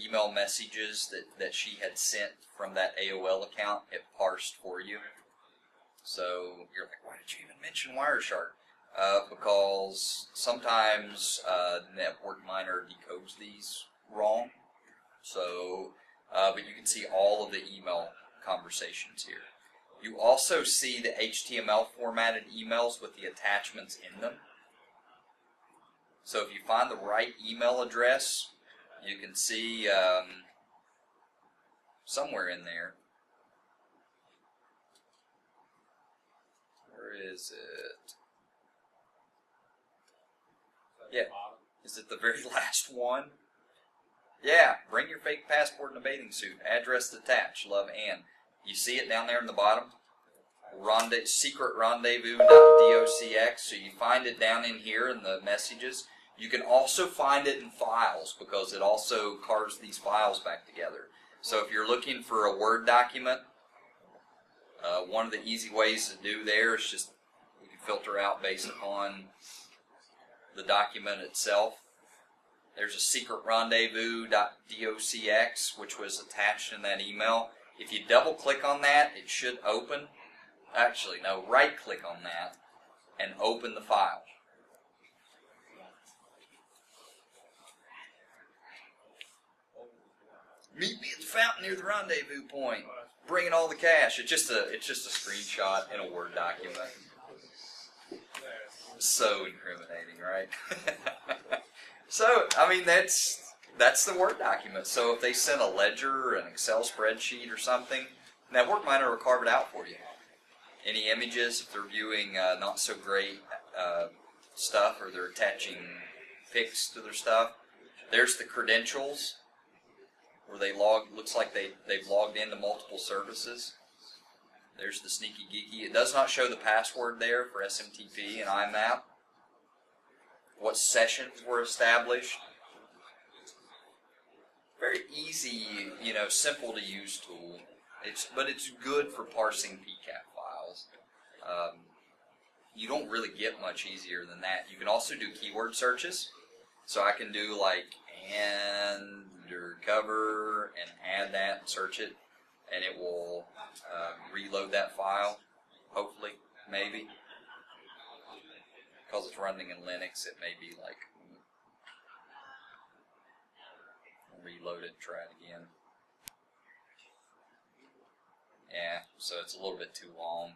email messages that she had sent from that AOL account, it parsed for you. So you're like, why did you even mention Wireshark? Because sometimes Network Miner decodes these wrong. So, but you can see all of the email conversations here. You also see the HTML formatted emails with the attachments in them. So if you find the right email address, you can see somewhere in there. Where is it? Yeah. Is it the very last one? Yeah. Bring your fake passport in a bathing suit. Address attached. Love, Ann. You see it down there in the bottom? Secret rendezvous.docx. So you find it down in here in the messages. You can also find it in files because it also carves these files back together. So if you're looking for a Word document, One of the easy ways to do there is just we can filter out based upon the document itself. There's a secret rendezvous.docx, which was attached in that email. If you double click on that, it should open. Actually, no, right click on that and open the file. Meet me at the fountain near the rendezvous point. Bringing all the cash. It's just a screenshot in a Word document. So incriminating, right? So, I mean, that's the Word document. So if they send a ledger, an Excel spreadsheet or something, Network Miner will carve it out for you. Any images, if they're viewing not so great stuff, or they're attaching pics to their stuff, there's the credentials where they looks like they've logged into multiple services. There's the sneaky geeky. It does not show the password there for SMTP and IMAP. What sessions were established. Very easy, simple to use tool. But it's good for parsing PCAP files. You don't really get much easier than that. You can also do keyword searches. So I can do like undercover and add that and search it, and it will reload that file, hopefully, maybe. Because it's running in Linux, it may be like, reload it, try it again. Yeah, so it's a little bit too long.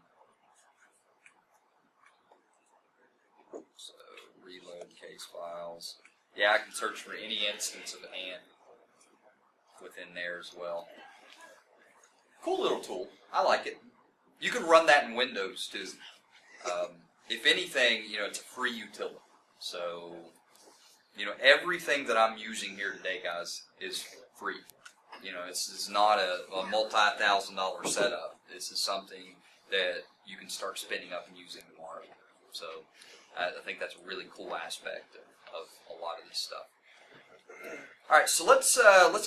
So, reload case files. Yeah, I can search for any instance of AND within there as well. Cool little tool. I like it. You can run that in Windows too. If anything, it's a free utility. So, everything that I'm using here today, guys, is free. This is not a multi-$1,000 setup. This is something that you can start spinning up and using tomorrow. So, I think that's a really cool aspect of a lot of this stuff. All right, so let's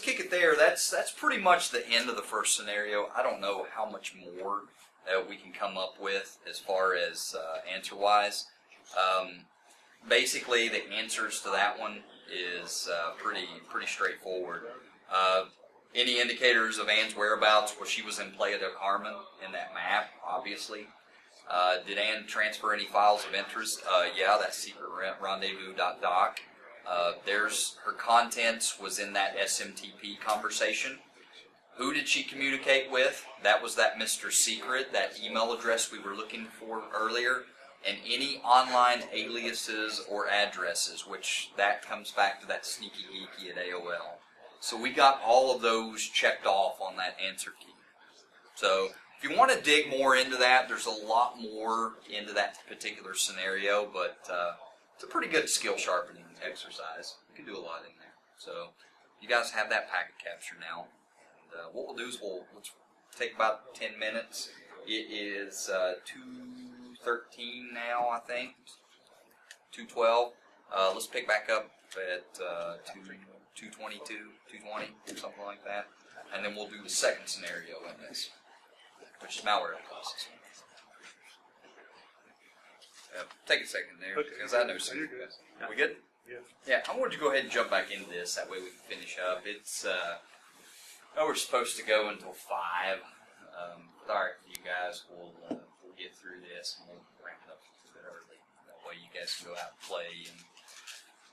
kick it there. That's pretty much the end of the first scenario. I don't know how much more we can come up with as far as answer-wise. Basically, the answers to that one is pretty straightforward. Any indicators of Anne's whereabouts? Well, she was in Playa del Carmen in that map, obviously. Did Anne transfer any files of interest? Yeah, that's secret rendezvous.doc. There's her contents was in that SMTP conversation. Who did she communicate with? That was that Mr. Secret, that email address we were looking for earlier, and any online aliases or addresses, which that comes back to that sneaky geeky at AOL. So we got all of those checked off on that answer key. So if you want to dig more into that, there's a lot more into that particular scenario, but it's a pretty good skill sharpening exercise. You can do a lot in there. So you guys have that packet capture now. And what we'll do is we'll take about 10 minutes. It is 2:13 now, I think. 2:12. Let's pick back up at 2:22, 2:20, something like that. And then we'll do the second scenario in this, which is malware analysis. Take a second there, because I know some of you guys. We good? Yeah. Yeah, I wanted to go ahead and jump back into this. That way we can finish up. It's, we're supposed to go until 5. All right, you guys, we'll get through this and we'll ramp it up a bit early. That way you guys can go out and play and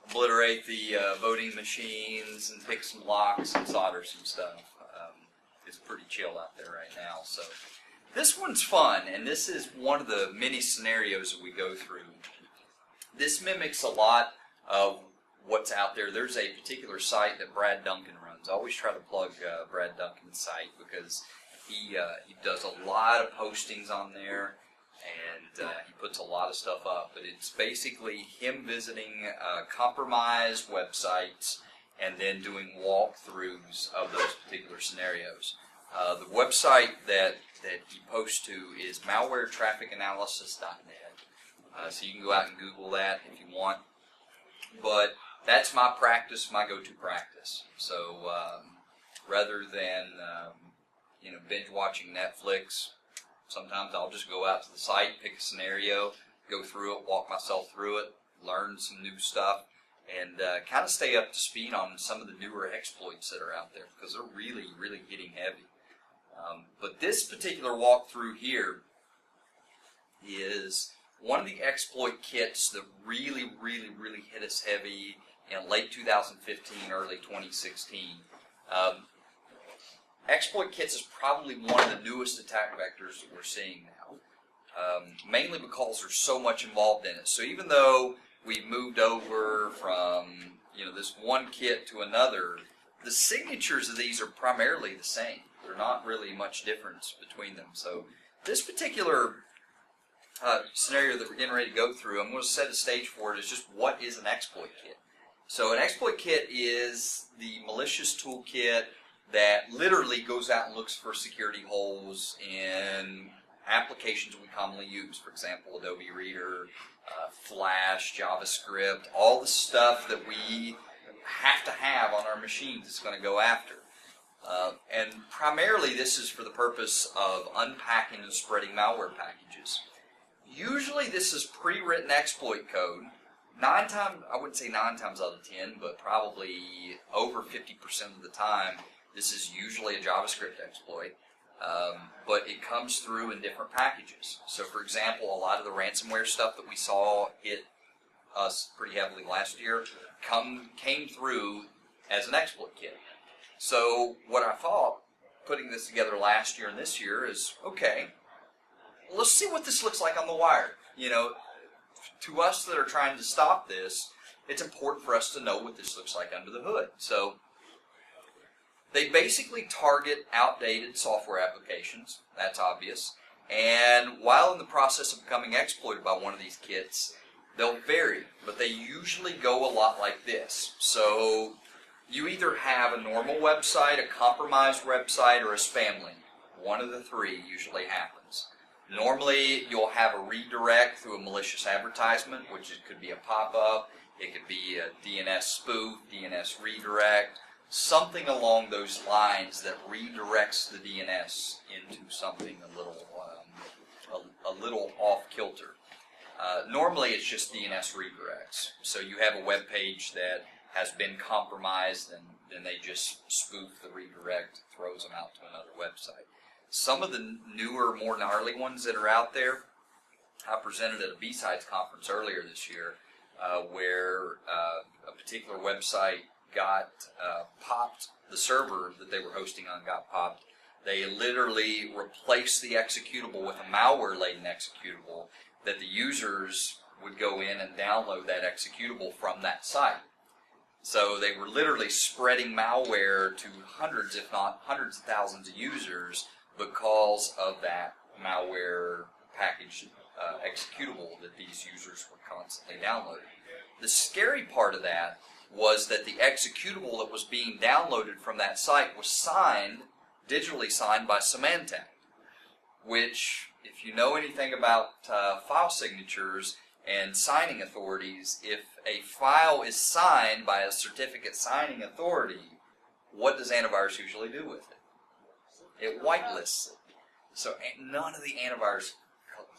obliterate the voting machines and pick some locks and solder some stuff. It's pretty chill out there right now. So this one's fun, and this is one of the many scenarios that we go through. This mimics a lot of what's out there. There's a particular site that Brad Duncan runs. I always try to plug Brad Duncan's site because he does a lot of postings on there, and he puts a lot of stuff up. But it's basically him visiting compromised websites and then doing walkthroughs of those particular scenarios. The website that he posts to is malwaretrafficanalysis.net. So you can go out and Google that if you want. But that's my practice, my go-to practice. So rather than binge watching Netflix, Sometimes I'll just go out to the site, pick a scenario, go through it, walk myself through it, learn some new stuff, and kind of stay up to speed on some of the newer exploits that are out there, because they're really, really hitting heavy. But this particular walkthrough here is one of the exploit kits that really, really, really hit us heavy in late 2015, early 2016. Exploit kits is probably one of the newest attack vectors that we're seeing now, mainly because there's so much involved in it. So even though we've moved over from this one kit to another, the signatures of these are primarily the same. There's not really much difference between them. So this particular scenario that we're getting ready to go through, I'm going to set a stage for it, is just what is an exploit kit. So an exploit kit is the malicious toolkit that literally goes out and looks for security holes in applications we commonly use. For example, Adobe Reader, Flash, JavaScript, all the stuff that we have to have on our machines is going to go after. And primarily this is for the purpose of unpacking and spreading malware packages. Usually this is pre-written exploit code. I wouldn't say 9 times out of 10, but probably over 50% of the time, this is usually a JavaScript exploit. But it comes through in different packages. So for example, a lot of the ransomware stuff that we saw hit us pretty heavily last year came through as an exploit kit. So what I thought, putting this together last year and this year, is, okay, let's see what this looks like on the wire. To us that are trying to stop this, it's important for us to know what this looks like under the hood. So they basically target outdated software applications. That's obvious. And while in the process of becoming exploited by one of these kits, they'll vary, but they usually go a lot like this. So you either have a normal website, a compromised website, or a spam link. One of the three usually happens. Normally, you'll have a redirect through a malicious advertisement, which it could be a pop-up, it could be a DNS spoof, DNS redirect, something along those lines that redirects the DNS into something a little off-kilter. Normally, it's just DNS redirects. So you have a web page that has been compromised, and then they just spoof the redirect, throws them out to another website. Some of the newer, more gnarly ones that are out there, I presented at a B-Sides conference earlier this year, where a particular website got popped. The server that they were hosting on got popped. They literally replaced the executable with a malware-laden executable that the users would go in and download that executable from that site. So they were literally spreading malware to hundreds, if not hundreds of thousands of users because of that malware package executable that these users were constantly downloading. The scary part of that was that the executable that was being downloaded from that site was digitally signed by Symantec, which, if you know anything about file signatures and signing authorities, if a file is signed by a certificate signing authority, what does antivirus usually do with it? It whitelists it. So none of the antivirus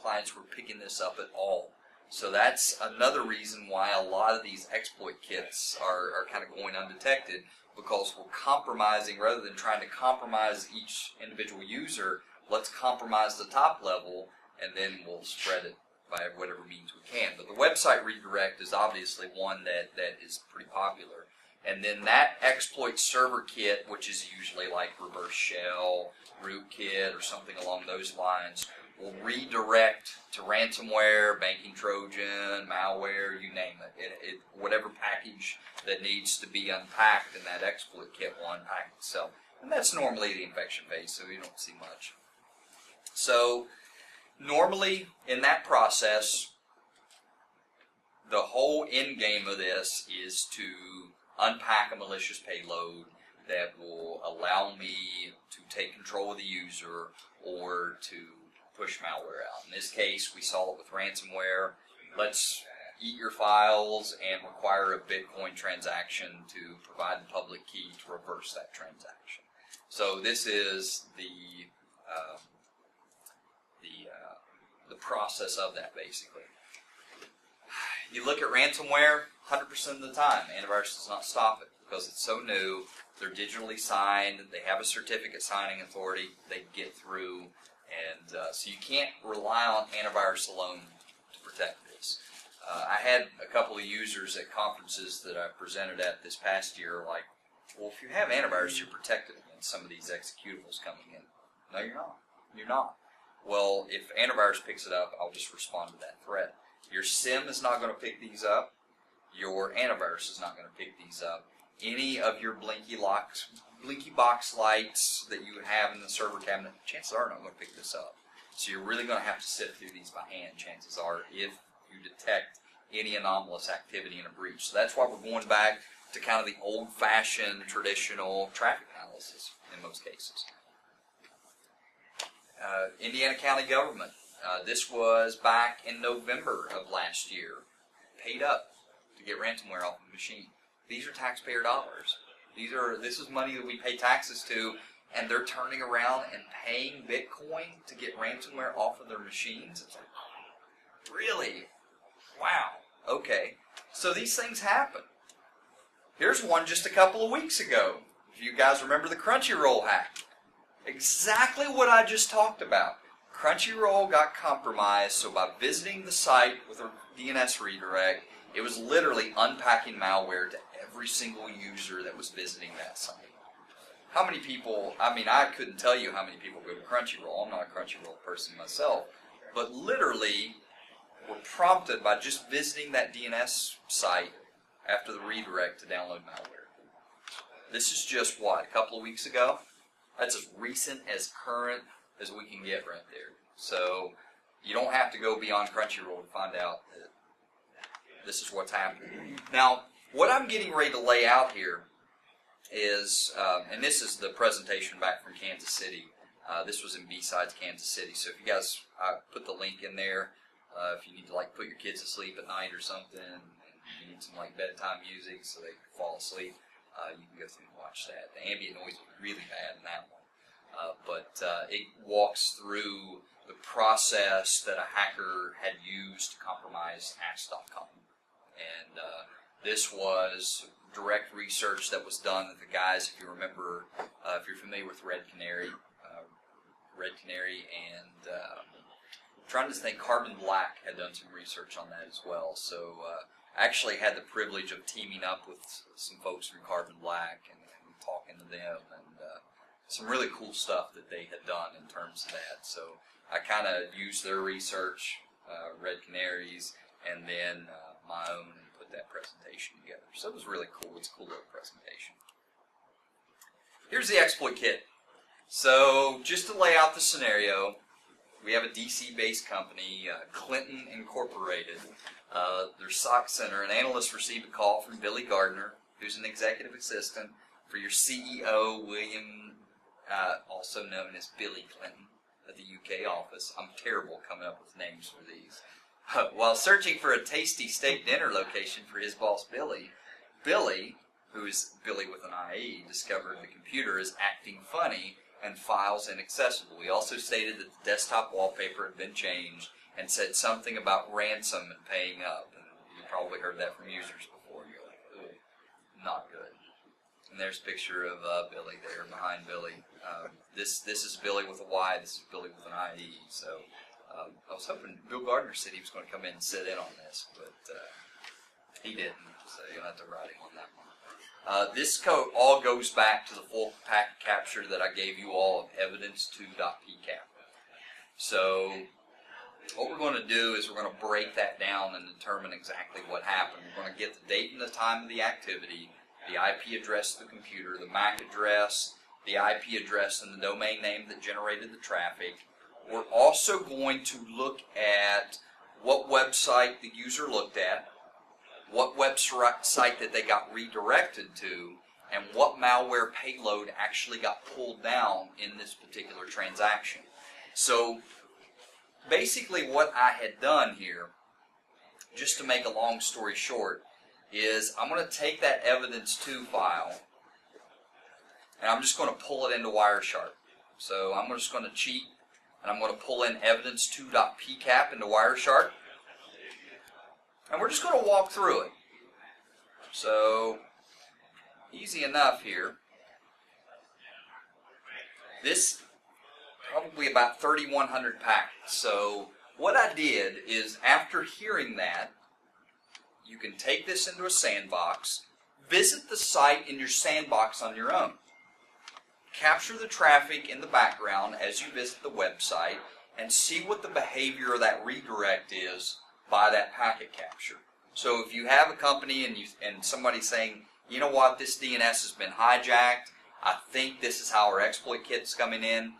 clients were picking this up at all. So that's another reason why a lot of these exploit kits are kind of going undetected, because we're compromising, rather than trying to compromise each individual user, let's compromise the top level, and then we'll spread it by whatever means we can. But the website redirect is obviously one that is pretty popular. And then that exploit server kit, which is usually like reverse shell, rootkit, or something along those lines, will redirect to ransomware, banking trojan, malware, you name it. Whatever package that needs to be unpacked in that exploit kit will unpack itself. And that's normally the infection phase, so you don't see much. So normally in that process, the whole end game of this is to unpack a malicious payload that will allow me to take control of the user or to push malware out. In this case, we saw it with ransomware. Let's eat your files and require a Bitcoin transaction to provide the public key to reverse that transaction. So this is the the process of that, basically. You look at ransomware, 100% of the time, antivirus does not stop it because it's so new. They're digitally signed. They have a certificate signing authority. They get through, and so you can't rely on antivirus alone to protect this. I had a couple of users at conferences that I presented at this past year, like, well, if you have antivirus, you're protected against some of these executables coming in. No, you're not. You're not. Well, if antivirus picks it up, I'll just respond to that threat. Your SIM is not going to pick these up. Your antivirus is not going to pick these up. Any of your blinky box lights that you have in the server cabinet, chances are not going to pick this up. So you're really going to have to sift through these by hand, chances are, if you detect any anomalous activity in a breach. So that's why we're going back to kind of the old-fashioned, traditional traffic analysis in most cases. Indiana County government. This was back in November of last year. Paid up to get ransomware off the machine. These are taxpayer dollars. This is money that we pay taxes to, and they're turning around and paying Bitcoin to get ransomware off of their machines. It's like, really? Wow. Okay. So these things happen. Here's one just a couple of weeks ago. If you guys remember the Crunchyroll hack. Exactly what I just talked about. Crunchyroll got compromised, so by visiting the site with a DNS redirect, it was literally unpacking malware to every single user that was visiting that site. How many people, I couldn't tell you how many people go to Crunchyroll. I'm not a Crunchyroll person myself. But literally were prompted by just visiting that DNS site after the redirect to download malware. This is just, what, a couple of weeks ago? That's as recent, as current as we can get right there. So you don't have to go beyond Crunchyroll to find out that this is what's happening. Now, what I'm getting ready to lay out here is, and this is the presentation back from Kansas City. This was in B-Sides, Kansas City. So if you guys, I put the link in there. If you need to put your kids to sleep at night or something, and you need some bedtime music so they can fall asleep, you can go through and watch that. The ambient noise was really bad in that one. But it walks through the process that a hacker had used to compromise Ask.com. And this was direct research that was done that the guys, if you remember, if you're familiar with Red Canary and I'm trying to think, Carbon Black had done some research on that as well. So I actually had the privilege of teaming up with some folks from Carbon Black and talking to them, and some really cool stuff that they had done in terms of that. So I kind of used their research, Red Canaries, and then my own, and put that presentation together. So it was really cool. It's a cool little presentation. Here's the exploit kit. So just to lay out the scenario, we have a DC-based company, Clinton Incorporated. Their SOC center, an analyst received a call from Billy Gardner, who's an executive assistant for your CEO, William, also known as Billy Clinton, at the UK office. I'm terrible coming up with names for these. While searching for a tasty steak dinner location for his boss, Billy, who is Billy with an IE, discovered the computer is acting funny and files inaccessible. He also stated that the desktop wallpaper had been changed and said something about ransom and paying up. And you probably heard that from users before. You're like, ooh, not good. And there's a picture of Billy there behind Billy. This is Billy with a Y. This is Billy with an IE. So I was hoping Bill Gardner said he was going to come in and sit in on this, but he didn't. So you'll have to write him on that one. This code all goes back to the full packet capture that I gave you all of evidence2.pcap. So what we're going to do is we're going to break that down and determine exactly what happened. We're going to get the date and the time of the activity, the IP address of the computer, the MAC address, the IP address, and the domain name that generated the traffic. We're also going to look at what website the user looked at, what website that they got redirected to, and what malware payload actually got pulled down in this particular transaction. So basically what I had done here, just to make a long story short, is I'm going to take that evidence2 file and I'm just going to pull it into wireshark. So I'm just going to cheat and I'm going to pull in evidence2.pcap into wireshark. And we're just going to walk through it. So, easy enough here. This, probably about 3,100 packets. So, what I did is, after hearing that, you can take this into a sandbox, visit the site in your sandbox on your own. Capture the traffic in the background as you visit the website, and see what the behavior of that redirect is by that packet capture. So if you have a company and somebody's saying, you know what, this DNS has been hijacked, I think this is how our exploit kit's coming in,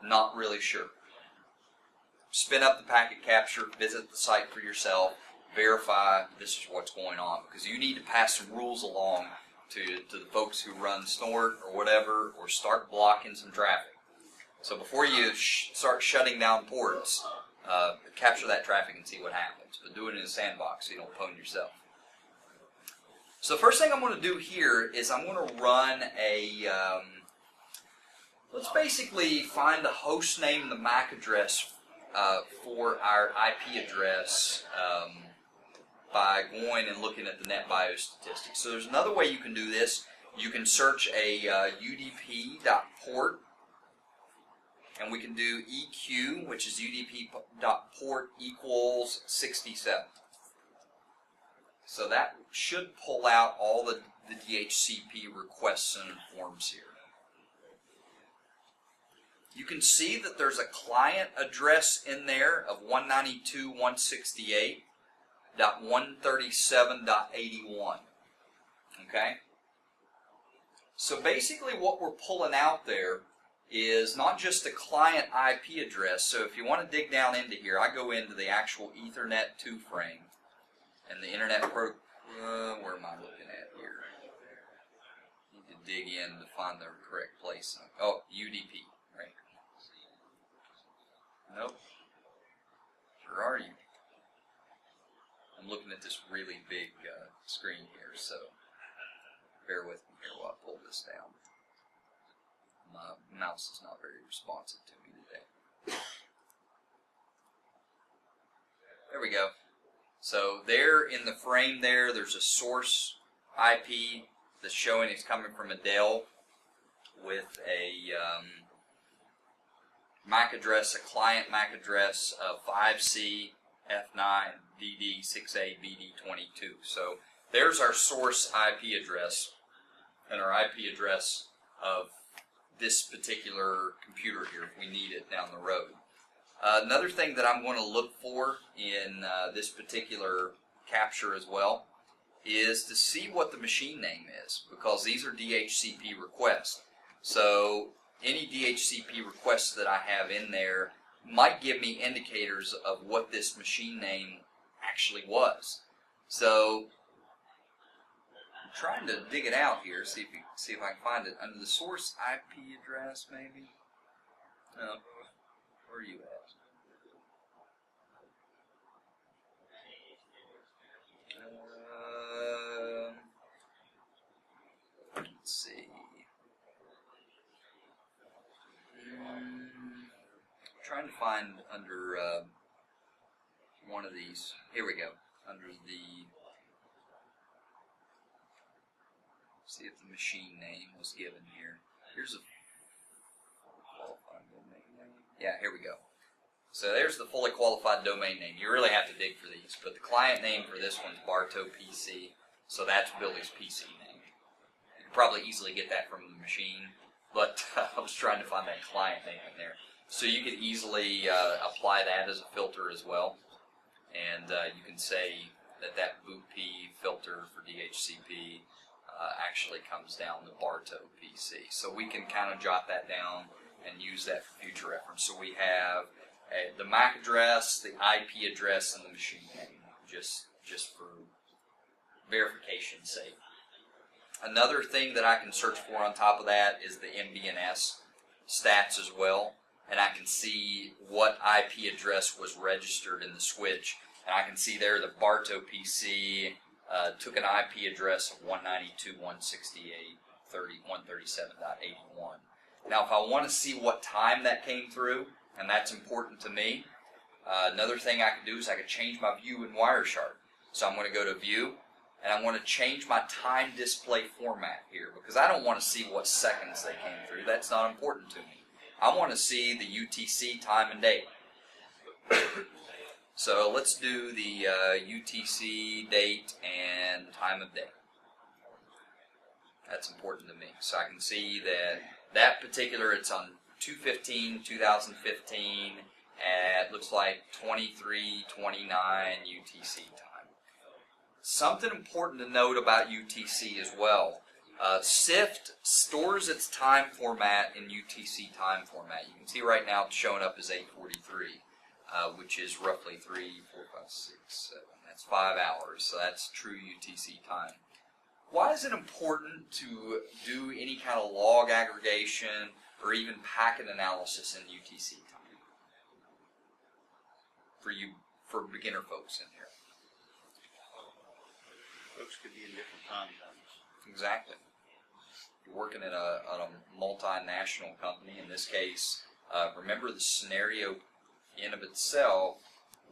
not really sure. Spin up the packet capture, visit the site for yourself, verify this is what's going on, because you need to pass some rules along to the folks who run snort or whatever, or start blocking some traffic. So before you start shutting down ports, capture that traffic and see what happens. But do it in a sandbox so you don't pwn yourself. So the first thing I'm going to do here is I'm going to run a, let's basically find the host name and the MAC address for our IP address by going and looking at the NetBIOS statistics. So there's another way you can do this. You can search a udp.port, and we can do EQ, which is udp.port equals 67. So that should pull out all the DHCP requests and forms here. You can see that there's a client address in there of 192.168.137.81. Okay? So basically what we're pulling out there is not just the client IP address. So if you want to dig down into here, I go into the actual Ethernet 2 frame and the Internet where am I looking at here? Need to dig in to find the correct place. Oh, UDP, right? Nope. Where are you? I'm looking at this really big screen here, so bear with me here while I pull this down. My mouse is not very responsive to me today. There we go. So there in the frame there's a source IP that's showing it's coming from a Dell with a MAC address, a client MAC address of 5C F9 DD 6A BD 22. So there's our source IP address and our IP address of this particular computer here if we need it down the road. Another thing that I'm going to look for in this particular capture as well is to see what the machine name is, because these are DHCP requests. So any DHCP requests that I have in there might give me indicators of what this machine name actually was. So I'm trying to dig it out here, see if I can find it under the source IP address, maybe. No, where are you at? Let's see. Trying to find under one of these. Here we go. Under the. See if the machine name was given here. Here's a qualified domain name. Yeah, here we go. So there's the fully qualified domain name. You really have to dig for these, but the client name for this one's Bartow PC. So that's Billy's PC name. You can probably easily get that from the machine, but I was trying to find that client name in there. So you could easily apply that as a filter as well, and you can say that bootp filter for DHCP actually comes down to Bartow PC. So we can kind of jot that down and use that for future reference. So we have the MAC address, the IP address, and the machine name, just for verification's sake. Another thing that I can search for on top of that is the MBNS stats as well. And I can see what IP address was registered in the switch. And I can see there that Bartow PC took an IP address of 192.168.137.81. Now, if I want to see what time that came through, and that's important to me. Another thing I can do is I can change my view in wireshark. So I'm going to go to View, and I want to change my time display format here, because I don't want to see what seconds they came through. That's not important to me. I want to see the UTC time and date. So let's do the UTC date and time of day. That's important to me. So I can see that particular, it's on 2/15/2015, and it looks like 23:29 UTC time. Something important to note about UTC as well. Sift stores its time format in UTC time format. You can see right now it's showing up as 8:43, which is roughly 3, 4, 5, 6, 7. That's 5 hours, so that's true UTC time. Why is it important to do any kind of log aggregation or even packet analysis in UTC time? For beginner folks in here. Folks could be in different time zones. Exactly. You're working at a multinational company. In this case, remember the scenario in of itself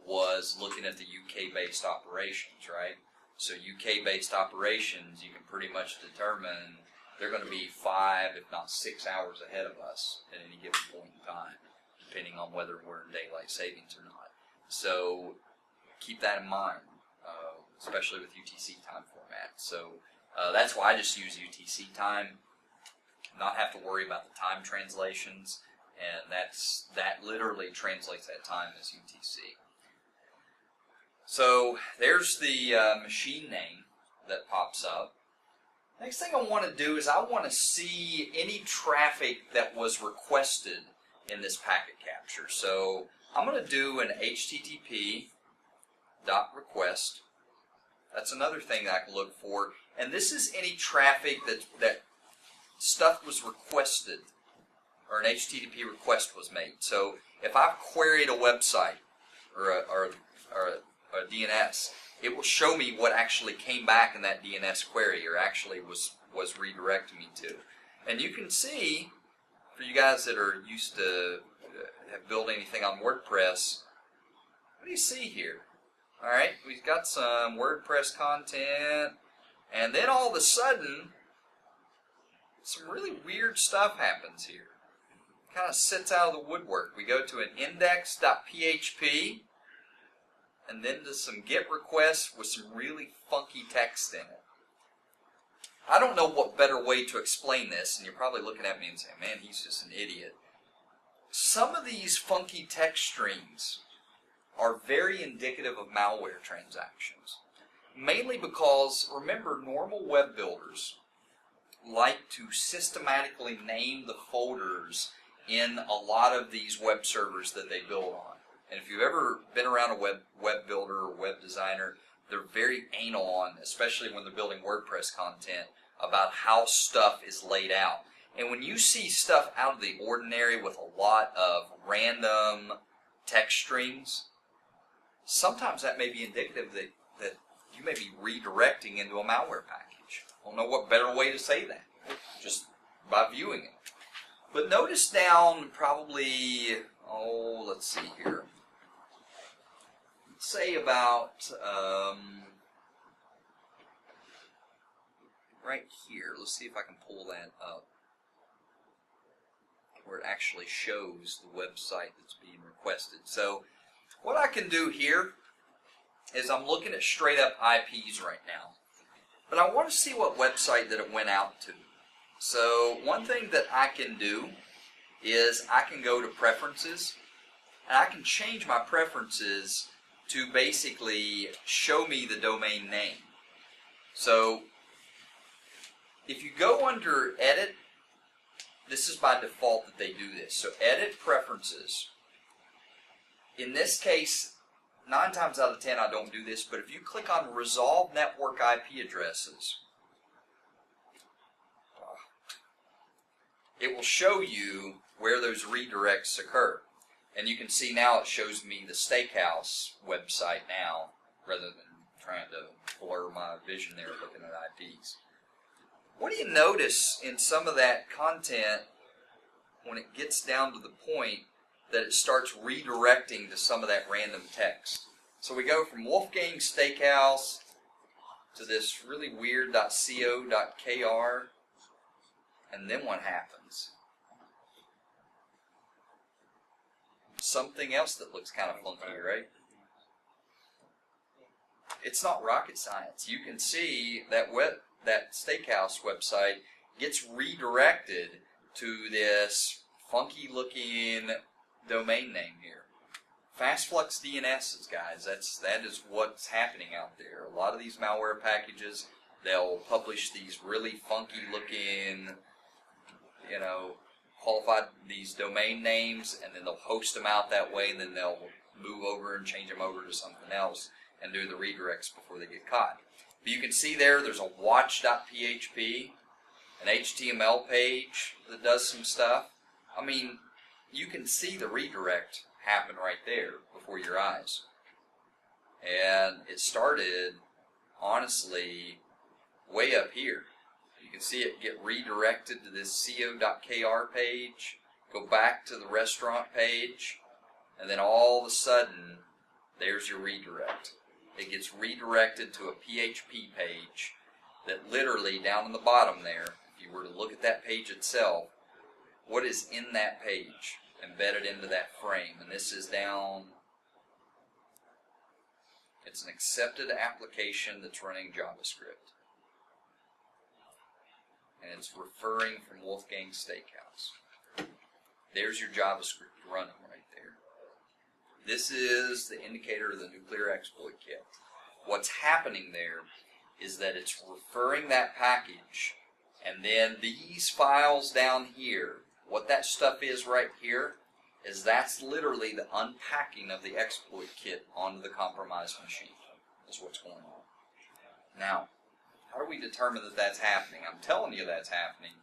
was looking at the UK-based operations, right? So UK-based operations, you can pretty much determine they're going to be 5, if not 6 hours ahead of us at any given point in time, depending on whether we're in daylight savings or not. So keep that in mind, especially with UTC time format. So that's why I just use UTC time, not have to worry about the time translations, and that literally translates that time as UTC. So there's the machine name that pops up. Next thing I want to do is I want to see any traffic that was requested in this packet capture. So I'm going to do an HTTP.request. That's another thing that I can look for. And this is any traffic that stuff was requested, or an HTTP request was made. So if I've queried a website or a DNS, it will show me what actually came back in that DNS query, or actually was redirecting me to. And you can see, for you guys that are used to have built anything on WordPress, what do you see here? All right, we've got some WordPress content, and then all of a sudden, some really weird stuff happens here. Kind of sits out of the woodwork. We go to an index.php, and then to some GET requests with some really funky text in it. I don't know what better way to explain this, and you're probably looking at me and saying, man, he's just an idiot. Some of these funky text strings are very indicative of malware transactions. Mainly because, remember, normal web builders like to systematically name the folders in a lot of these web servers that they build on. And if you've ever been around a web builder or web designer, they're very anal on, especially when they're building WordPress content, about how stuff is laid out. And when you see stuff out of the ordinary with a lot of random text strings, sometimes that may be indicative that you may be redirecting into a malware package. I don't know what better way to say that, just by viewing it. But notice down probably, let's see here. Let's say about right here. Let's see if I can pull that up, where it actually shows the website that's being requested. So what I can do here is I'm looking at straight up IPs right now. But I want to see what website that it went out to. So one thing that I can do is I can go to Preferences, and I can change my preferences to basically show me the domain name. So if you go under Edit, this is by default that they do this. So Edit Preferences. In this case, 9 times out of 10 I don't do this, but if you click on Resolve Network IP Addresses, it will show you where those redirects occur. And you can see now it shows me the steakhouse website now, rather than trying to blur my vision there looking at IPs. What do you notice in some of that content when it gets down to the point that it starts redirecting to some of that random text. So we go from Wolfgang Steakhouse to this really weird .co.kr, and then what happens? Something else that looks kind of funky, right? It's not rocket science. You can see that that steakhouse website gets redirected to this funky looking domain name here. Fastflux DNSs, guys. That is what's happening out there. A lot of these malware packages, they'll publish these really funky looking, qualified these domain names, and then they'll host them out that way, and then they'll move over and change them over to something else and do the redirects before they get caught. But you can see there's a watch.php, an HTML page that does some stuff. I mean, you can see the redirect happen right there before your eyes. And it started, honestly, way up here. You can see it get redirected to this co.kr page, go back to the restaurant page, and then all of a sudden, there's your redirect. It gets redirected to a PHP page that literally, down in the bottom there, if you were to look at that page itself, what is in that page embedded into that frame? And this is down, it's an accepted application that's running JavaScript. And it's referring from Wolfgang Steakhouse. There's your JavaScript running right there. This is the indicator of the nuclear exploit kit. What's happening there is that it's referring that package, and then these files down here, what that stuff is right here, is that's literally the unpacking of the exploit kit onto the compromised machine, is what's going on. Now, how do we determine that that's happening? I'm telling you that's happening,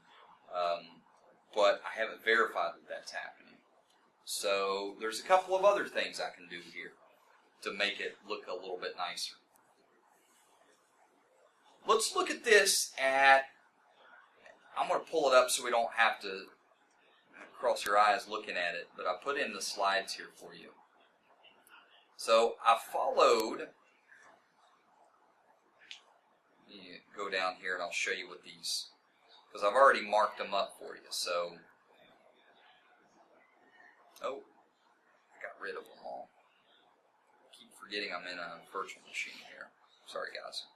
but I haven't verified that that's happening. So there's a couple of other things I can do here to make it look a little bit nicer. Let's look at this I'm going to pull it up so we don't have to cross your eyes looking at it, but I put in the slides here for you. So I followed, you go down here and I'll show you what these, because I've already marked them up for you. So, oh, I got rid of them all. I keep forgetting I'm in a virtual machine here. Sorry, guys.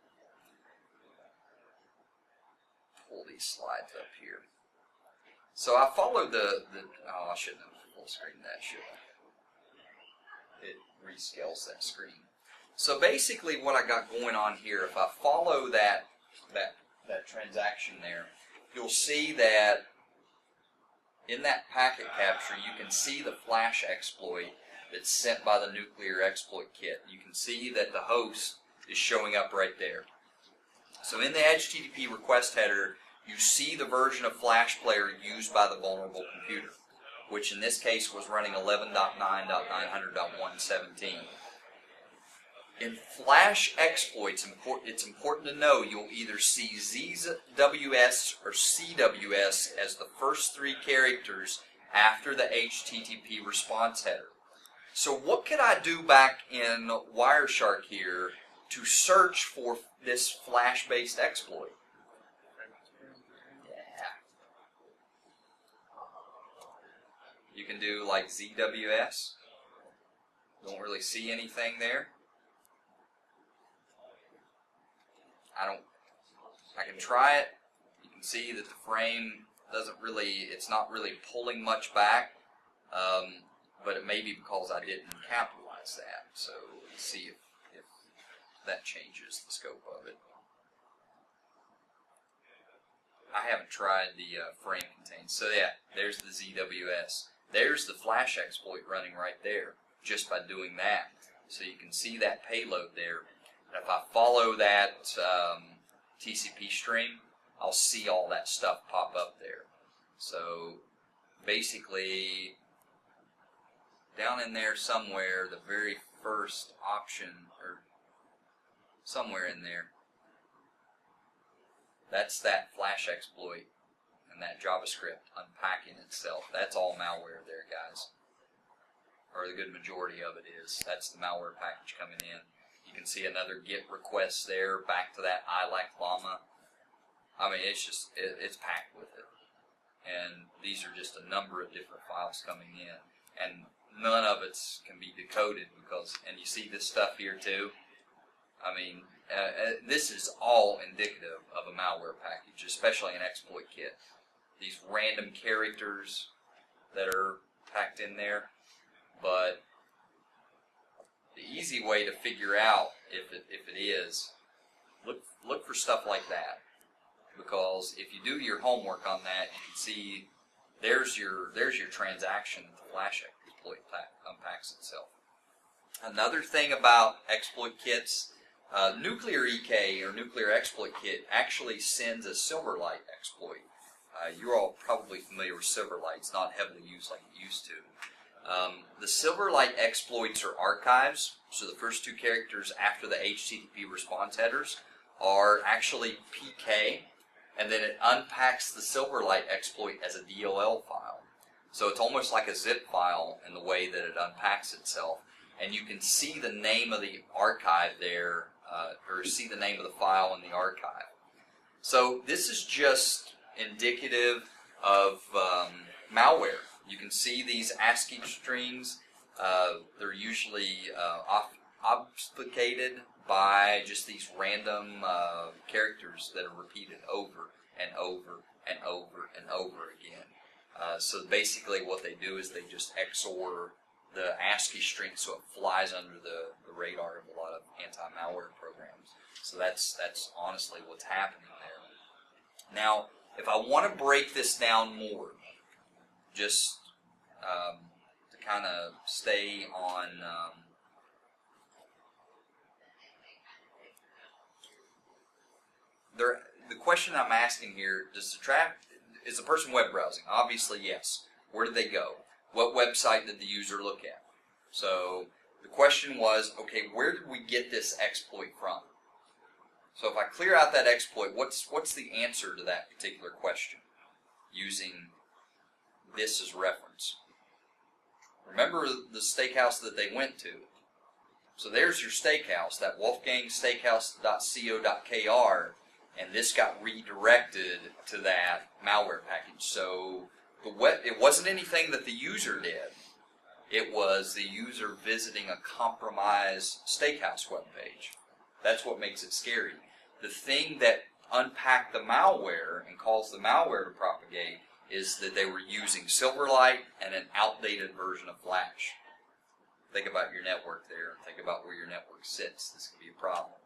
Pull these slides up here. So I followed oh, I shouldn't have full screen that, should I? It rescales that screen. So basically what I got going on here, if I follow that transaction there, you'll see that in that packet capture, you can see the flash exploit that's sent by the nuclear exploit kit. You can see that the host is showing up right there. So in the HTTP request header, you see the version of Flash Player used by the vulnerable computer, which in this case was running 11.9.900.117. In Flash exploits, it's important to know you'll either see ZWS or CWS as the first three characters after the HTTP response header. So what could I do back in Wireshark here to search for this Flash-based exploit? You can do like ZWS. Don't really see anything there. I can try it. You can see that the frame it's not really pulling much back, but it may be because I didn't capitalize that. So let's see if that changes the scope of it. I haven't tried the frame contains. So yeah, there's the ZWS. There's the Flash exploit running right there, just by doing that. So you can see that payload there. And if I follow that TCP stream, I'll see all that stuff pop up there. So basically, down in there somewhere, the very first option, or somewhere in there, that's that Flash exploit and that JavaScript unpacking itself. That's all malware there, guys. or the good majority of it is. That's the malware package coming in. You can see another GET request there, back to that I like llama. I mean, it's just, it's packed with it. And these are just a number of different files coming in. And none of it can be decoded because, and you see this stuff here too. I mean, this is all indicative of a malware package, especially an exploit kit. These random characters that are packed in there. But the easy way to figure out if it is, look for stuff like that. Because if you do your homework on that, you can see there's your transaction that the flash exploit unpacks itself. Another thing about exploit kits, nuclear EK or nuclear exploit kit actually sends a Silverlight exploit. You're all probably familiar with Silverlight. It's not heavily used like it used to. The Silverlight exploits are archives, so the first two characters after the HTTP response headers are actually PK, and then it unpacks the Silverlight exploit as a DLL file. So it's almost like a zip file in the way that it unpacks itself, and you can see the name of the archive there, or see the name of the file in the archive. So this is just indicative of malware. You can see these ASCII strings. They're usually obfuscated by just these random characters that are repeated over and over and over and over again. So basically what they do is they just XOR the ASCII string so it flies under the radar of a lot of anti-malware programs. So that's honestly what's happening there. Now, if I want to break this down more, just to kind of stay on the question I'm asking here, is the person web browsing? Obviously, yes. Where did they go? What website did the user look at? So the question was, okay, where did we get this exploit from? So if I clear out that exploit, what's the answer to that particular question using this as reference? Remember the steakhouse that they went to. So there's your steakhouse, that wolfgangsteakhouse.co.kr, and this got redirected to that malware package. So it wasn't anything that the user did. It was the user visiting a compromised steakhouse webpage. That's what makes it scary. The thing that unpacked the malware and caused the malware to propagate is that they were using Silverlight and an outdated version of Flash. Think about your network there. Think about where your network sits. This could be a problem.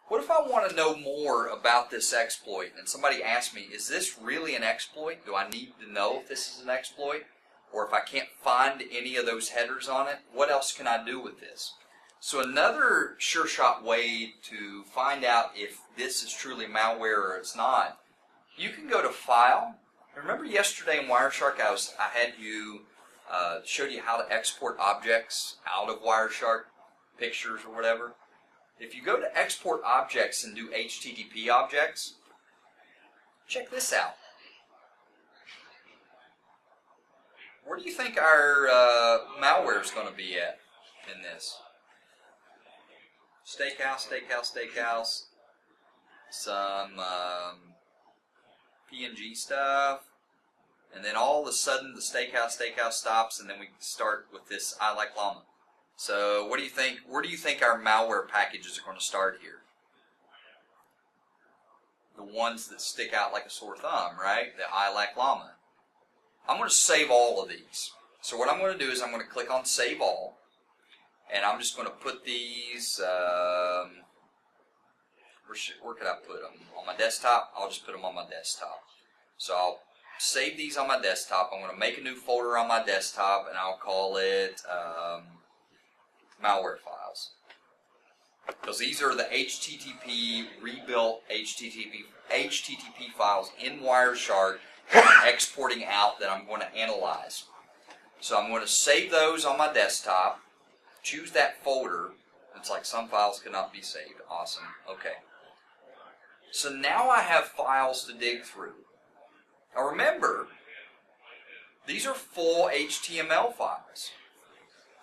What if I want to know more about this exploit and somebody asks me, is this really an exploit? Do I need to know if this is an exploit? Or if I can't find any of those headers on it, what else can I do with this? So another sure-shot way to find out if this is truly malware or it's not, you can go to File. Remember yesterday in Wireshark I had you showed you how to export objects out of Wireshark, pictures or whatever. If you go to Export Objects and do HTTP objects, check this out. Where do you think our malware is going to be at in this? Steakhouse, steakhouse, steakhouse. Some PNG stuff. And then all of a sudden the steakhouse stops, and then we start with this I like llama. So what do you think? Where do you think our malware packages are going to start here? The ones that stick out like a sore thumb, right? The I like llama. I'm going to save all of these. So what I'm going to do is I'm going to click on Save All, and I'm just going to put these, where could I put them? On my desktop? I'll just put them on my desktop. So I'll save these on my desktop. I'm going to make a new folder on my desktop, and I'll call it malware files. Because these are the HTTP, rebuilt HTTP files in Wireshark exporting out that I'm going to analyze. So I'm going to save those on my desktop, choose that folder. It's like some files cannot be saved. Awesome. Okay. So now I have files to dig through. Now remember, these are full HTML files.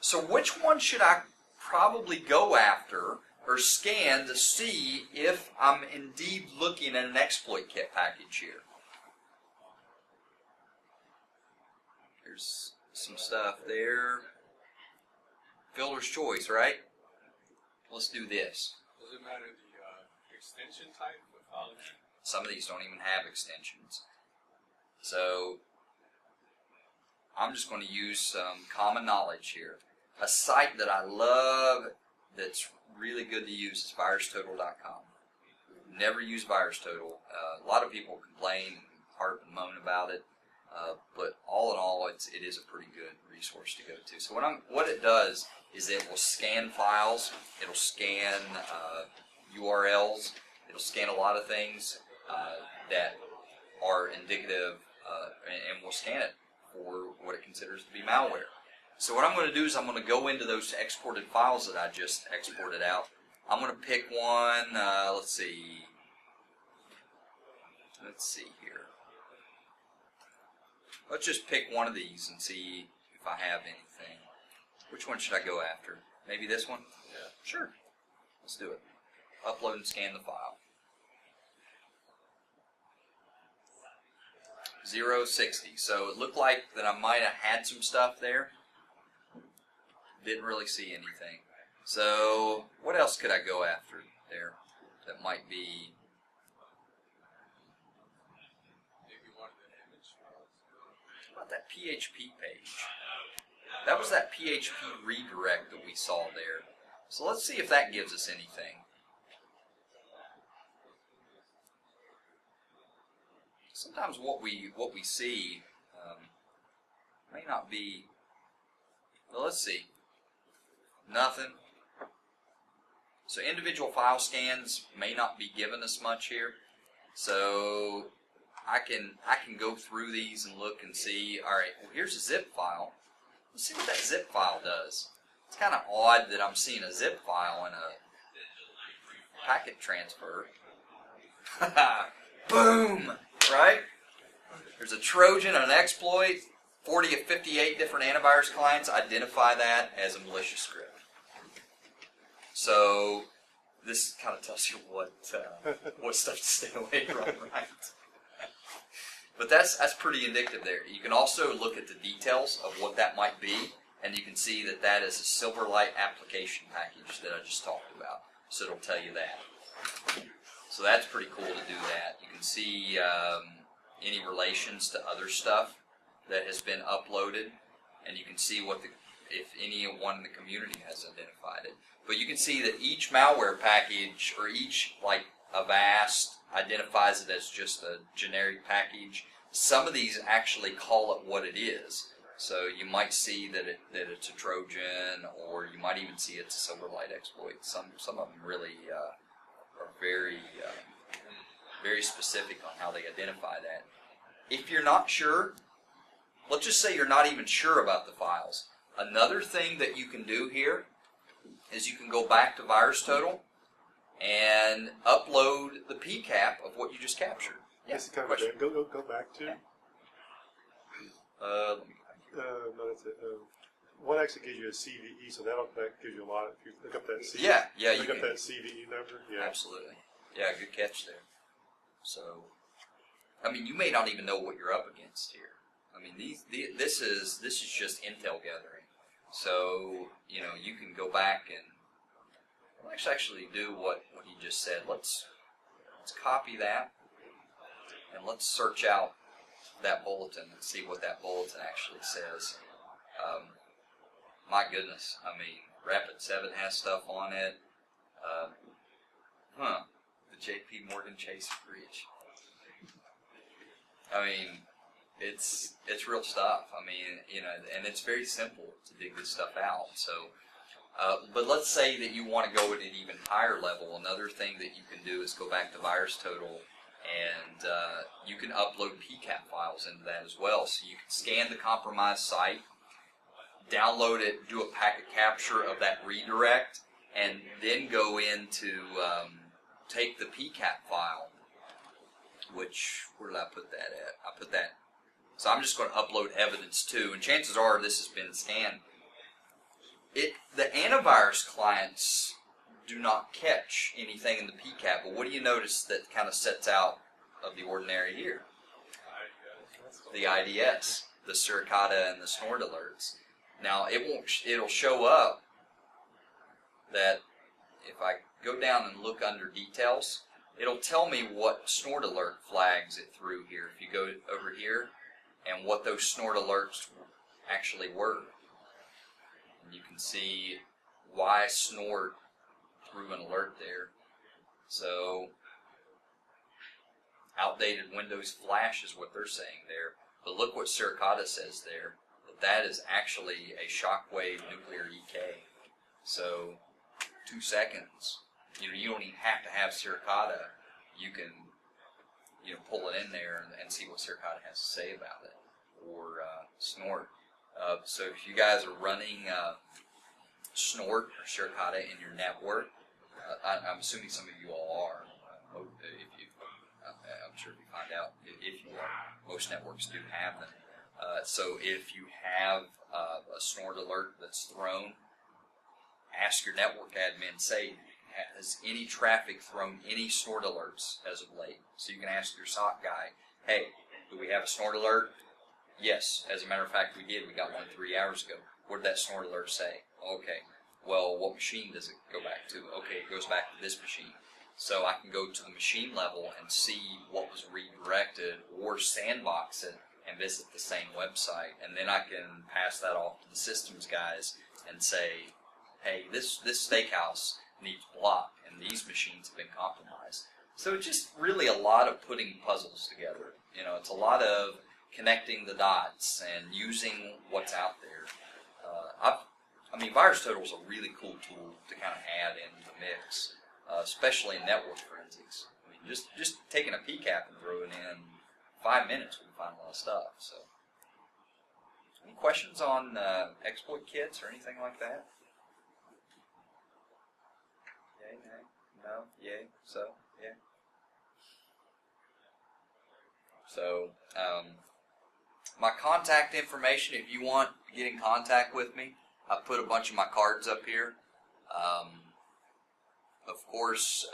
So which one should I probably go after or scan to see if I'm indeed looking at an exploit kit package here? There's some stuff there. Fielder's choice, right? Let's do this. Does it matter the extension type of file? Some of these don't even have extensions. So I'm just going to use some common knowledge here. A site that I love that's really good to use is virustotal.com. Never use VirusTotal. A lot of people complain and harp and moan about it, but all in all, it is a pretty good resource to go to. So what it does is it will scan files, it'll scan URLs, it'll scan a lot of things that are indicative, and will scan it for what it considers to be malware. So what I'm going to do is I'm going to go into those exported files that I just exported out. I'm going to pick one, let's see here. Let's just pick one of these and see if I have anything. Which one should I go after? Maybe this one? Yeah. Sure. Let's do it. Upload and scan the file. 060. So it looked like that I might have had some stuff there. Didn't really see anything. So what else could I go after there that might be? Maybe one of the image files. How about that PHP page? That was that PHP redirect that we saw there. So let's see if that gives us anything. Sometimes what we see may not be. Well, let's see. Nothing. So individual file scans may not be giving us much here. So I can go through these and look and see. All right, well, here's a zip file. Let's see what that zip file does. It's kind of odd that I'm seeing a zip file in a packet transfer. Boom! Right? There's a Trojan, an exploit. 40 of 58 different antivirus clients identify that as a malicious script. So this kind of tells you what stuff to stay away from, right? But that's pretty indicative there. You can also look at the details of what that might be, and you can see that that is a Silverlight application package that I just talked about. So it'll tell you that. So that's pretty cool to do that. You can see any relations to other stuff that has been uploaded, and you can see if anyone in the community has identified it. But you can see that each malware package, or each Avast, identifies it as just a generic package. Some of these actually call it what it is. So you might see that it's a Trojan, or you might even see it's a Silverlight exploit. Some of them really are very very specific on how they identify that. If you're not sure, let's just say you're not even sure about the files. Another thing that you can do here is you can go back to VirusTotal and upload the PCAP of what you just captured. Yes, kind of go back to. Let me go back here. No, that's it. One actually gives you a CVE, so that gives you a lot. If you look up that CVE, Yeah, you look up can. that CVE number. Yeah, Absolutely. Yeah, good catch there. So, I mean, you may not even know what you're up against here. I mean, this is just intel gathering. So, you can go back and let's actually do what he just said. Let's copy that and let's search out that bulletin and see what that bulletin actually says. My goodness, I mean, Rapid7 has stuff on it. The JP Morgan Chase breach. I mean, it's real stuff. I mean, and it's very simple to dig this stuff out. So, but let's say that you want to go at an even higher level. Another thing that you can do is go back to VirusTotal, and you can upload PCAP files into that as well. So you can scan the compromised site, download it, do a packet capture of that redirect, and then go into take the PCAP file, which, where did I put that at? I put that, so I'm just going to upload evidence too, and chances are this has been scanned the antivirus clients do not catch anything in the PCAP, but what do you notice that kind of sets out of the ordinary here? The IDS, the Suricata and the snort alerts. Now it'll show up that if I go down and look under details, it'll tell me what snort alert flags it threw here. If you go over here and what those snort alerts actually were. And you can see why snort threw an alert there. So outdated Windows Flash is what they're saying there. But look what Suricata says there. That is actually a shockwave nuclear EK. So 2 seconds. You don't even have to have Suricata. You can pull it in there and see what Suricata has to say about it, or snort. So if you guys are running snort or Suricata in your network, I'm assuming some of you all are. I'm sure if you find out if you are. Most networks do have them. So if you have a snort alert that's thrown, ask your network admin, say, has any traffic thrown any snort alerts as of late? So you can ask your SOC guy, hey, do we have a snort alert? Yes, as a matter of fact, we did. We got one 3 hours ago. What did that snort alert say? Okay. Well, what machine does it go back to? Okay, it goes back to this machine. So I can go to the machine level and see what was redirected, or sandbox it and visit the same website. And then I can pass that off to the systems guys and say, hey, this steakhouse needs blocked, and these machines have been compromised. So just really a lot of putting puzzles together. It's a lot of connecting the dots and using what's out there. VirusTotal is a really cool tool to kind of add in the mix, especially in network forensics. Just taking a PCAP and throwing in 5 minutes, we can find a lot of stuff. So, any questions on exploit kits or anything like that? Yay, nay, no, yay, so, yeah. So, my contact information, if you want to get in contact with me, I put a bunch of my cards up here. Of course,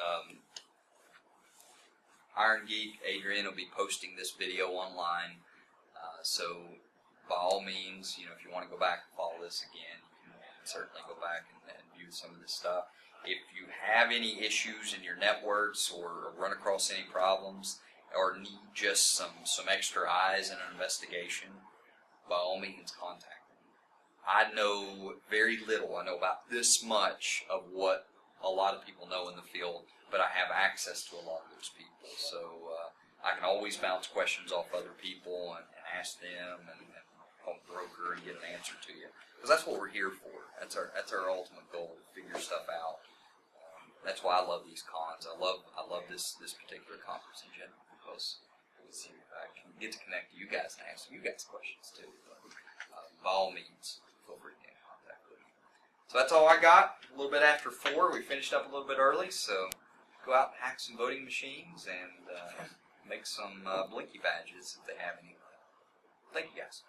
Iron Geek, Adrian will be posting this video online. So, by all means, if you want to go back and follow this again, you can certainly go back and view some of this stuff. If you have any issues in your networks or run across any problems or need just some extra eyes in an investigation, by all means contact me. I know very little. I know about this much of what a lot of people know in the field, but I have access to a lot of those people. So I can always bounce questions off other people and ask them and call the broker and get an answer to you. Because that's what we're here for. That's our ultimate goal, to figure stuff out. That's why I love these cons. I love this particular conference in general, because I can get to connect to you guys and ask you guys questions too. But, by all means, feel free to get in contact with me. So that's all I got. A little bit after 4. We finished up a little bit early, so go out and hack some voting machines and make some blinky badges if they have any. Thank you guys.